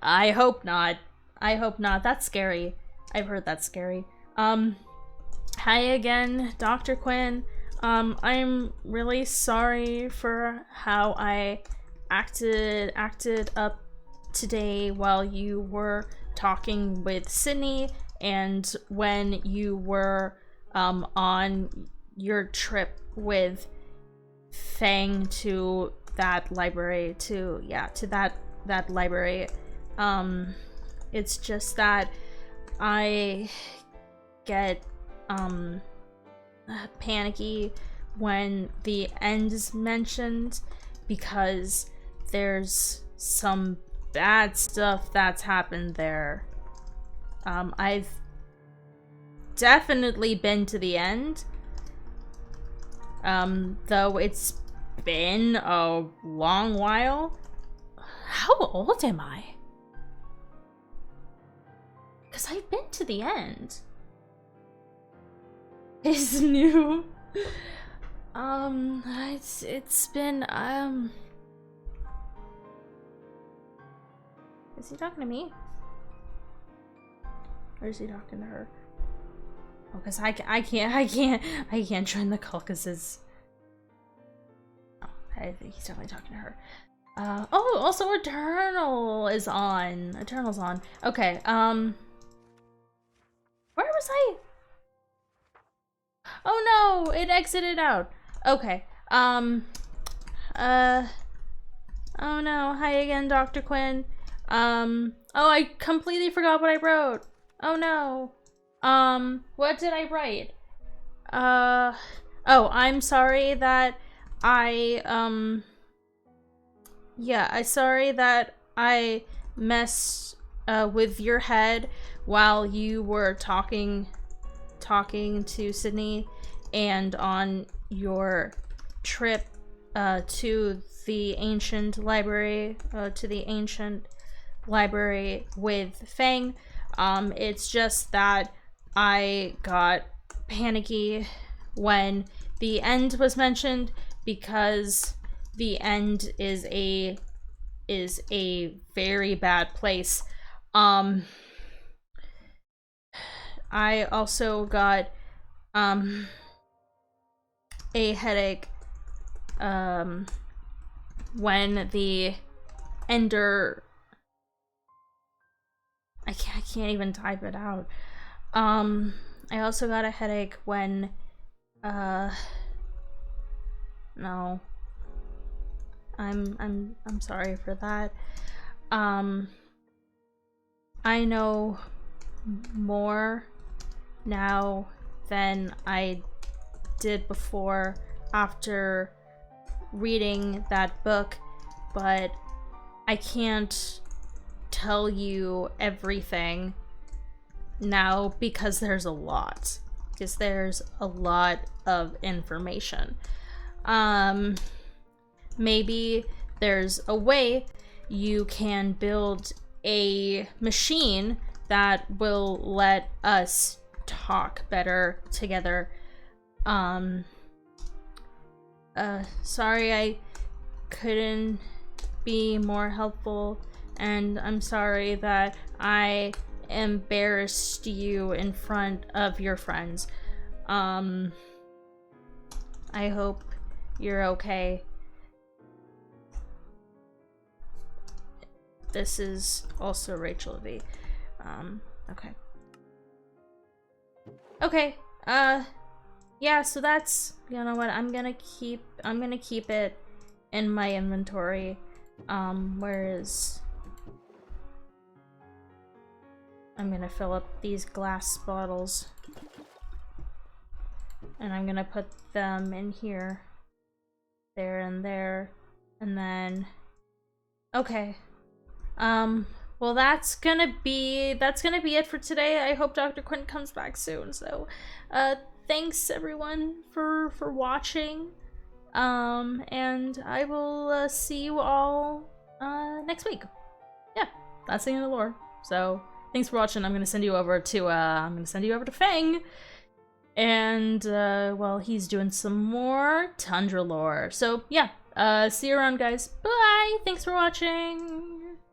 I hope not. I hope not. That's scary. I've heard that's scary. Hi again, Dr. Quinn. I'm really sorry for how I acted up today while you were talking with Sydney and when you were on your trip with Fang to that library, to that library. It's just that I get panicky when the end is mentioned because there's some bad stuff that's happened there. I've definitely been to the end, though it's been a long while. How old am I? Because I've been to the end. It's new. It's been, is he talking to me? Or is he talking to her? Oh, because I can't join the call because it's... Oh, I think he's definitely talking to her. Oh, also Eternal is on. Eternal's on. Okay, where was I? Oh no, it exited out. Okay, oh no, hi again, Dr. Quinn. Oh, I completely forgot what I wrote. Oh no. What did I write? Oh, I'm sorry that I'm sorry that I messed with your head while you were talking to Sydney and on your trip to the ancient library with Fang. It's just that I got panicky when the end was mentioned because the end is a very bad place. I also got a headache when the ender... I can't even type it out. I also got a headache when no. I'm sorry for that. I know more now than I did before after reading that book, but I can't tell you everything now because there's a lot of information. Maybe there's a way you can build a machine that will let us talk better together. Sorry I couldn't be more helpful, and I'm sorry that I embarrassed you in front of your friends. I hope you're okay. This is also Rachel V. Okay. Okay, yeah, so that's, you know what, I'm gonna keep it in my inventory. Whereas I'm gonna fill up these glass bottles and I'm gonna put them in here, there and there, and then okay. Well, that's gonna be it for today. I hope Dr. Quinn comes back soon. So, thanks everyone for watching. And I will see you all next week. Yeah, that's the end of the lore. So, thanks for watching. I'm gonna send you over to Fang. And, well, he's doing some more Tundra lore. So, yeah, see you around, guys. Bye! Thanks for watching!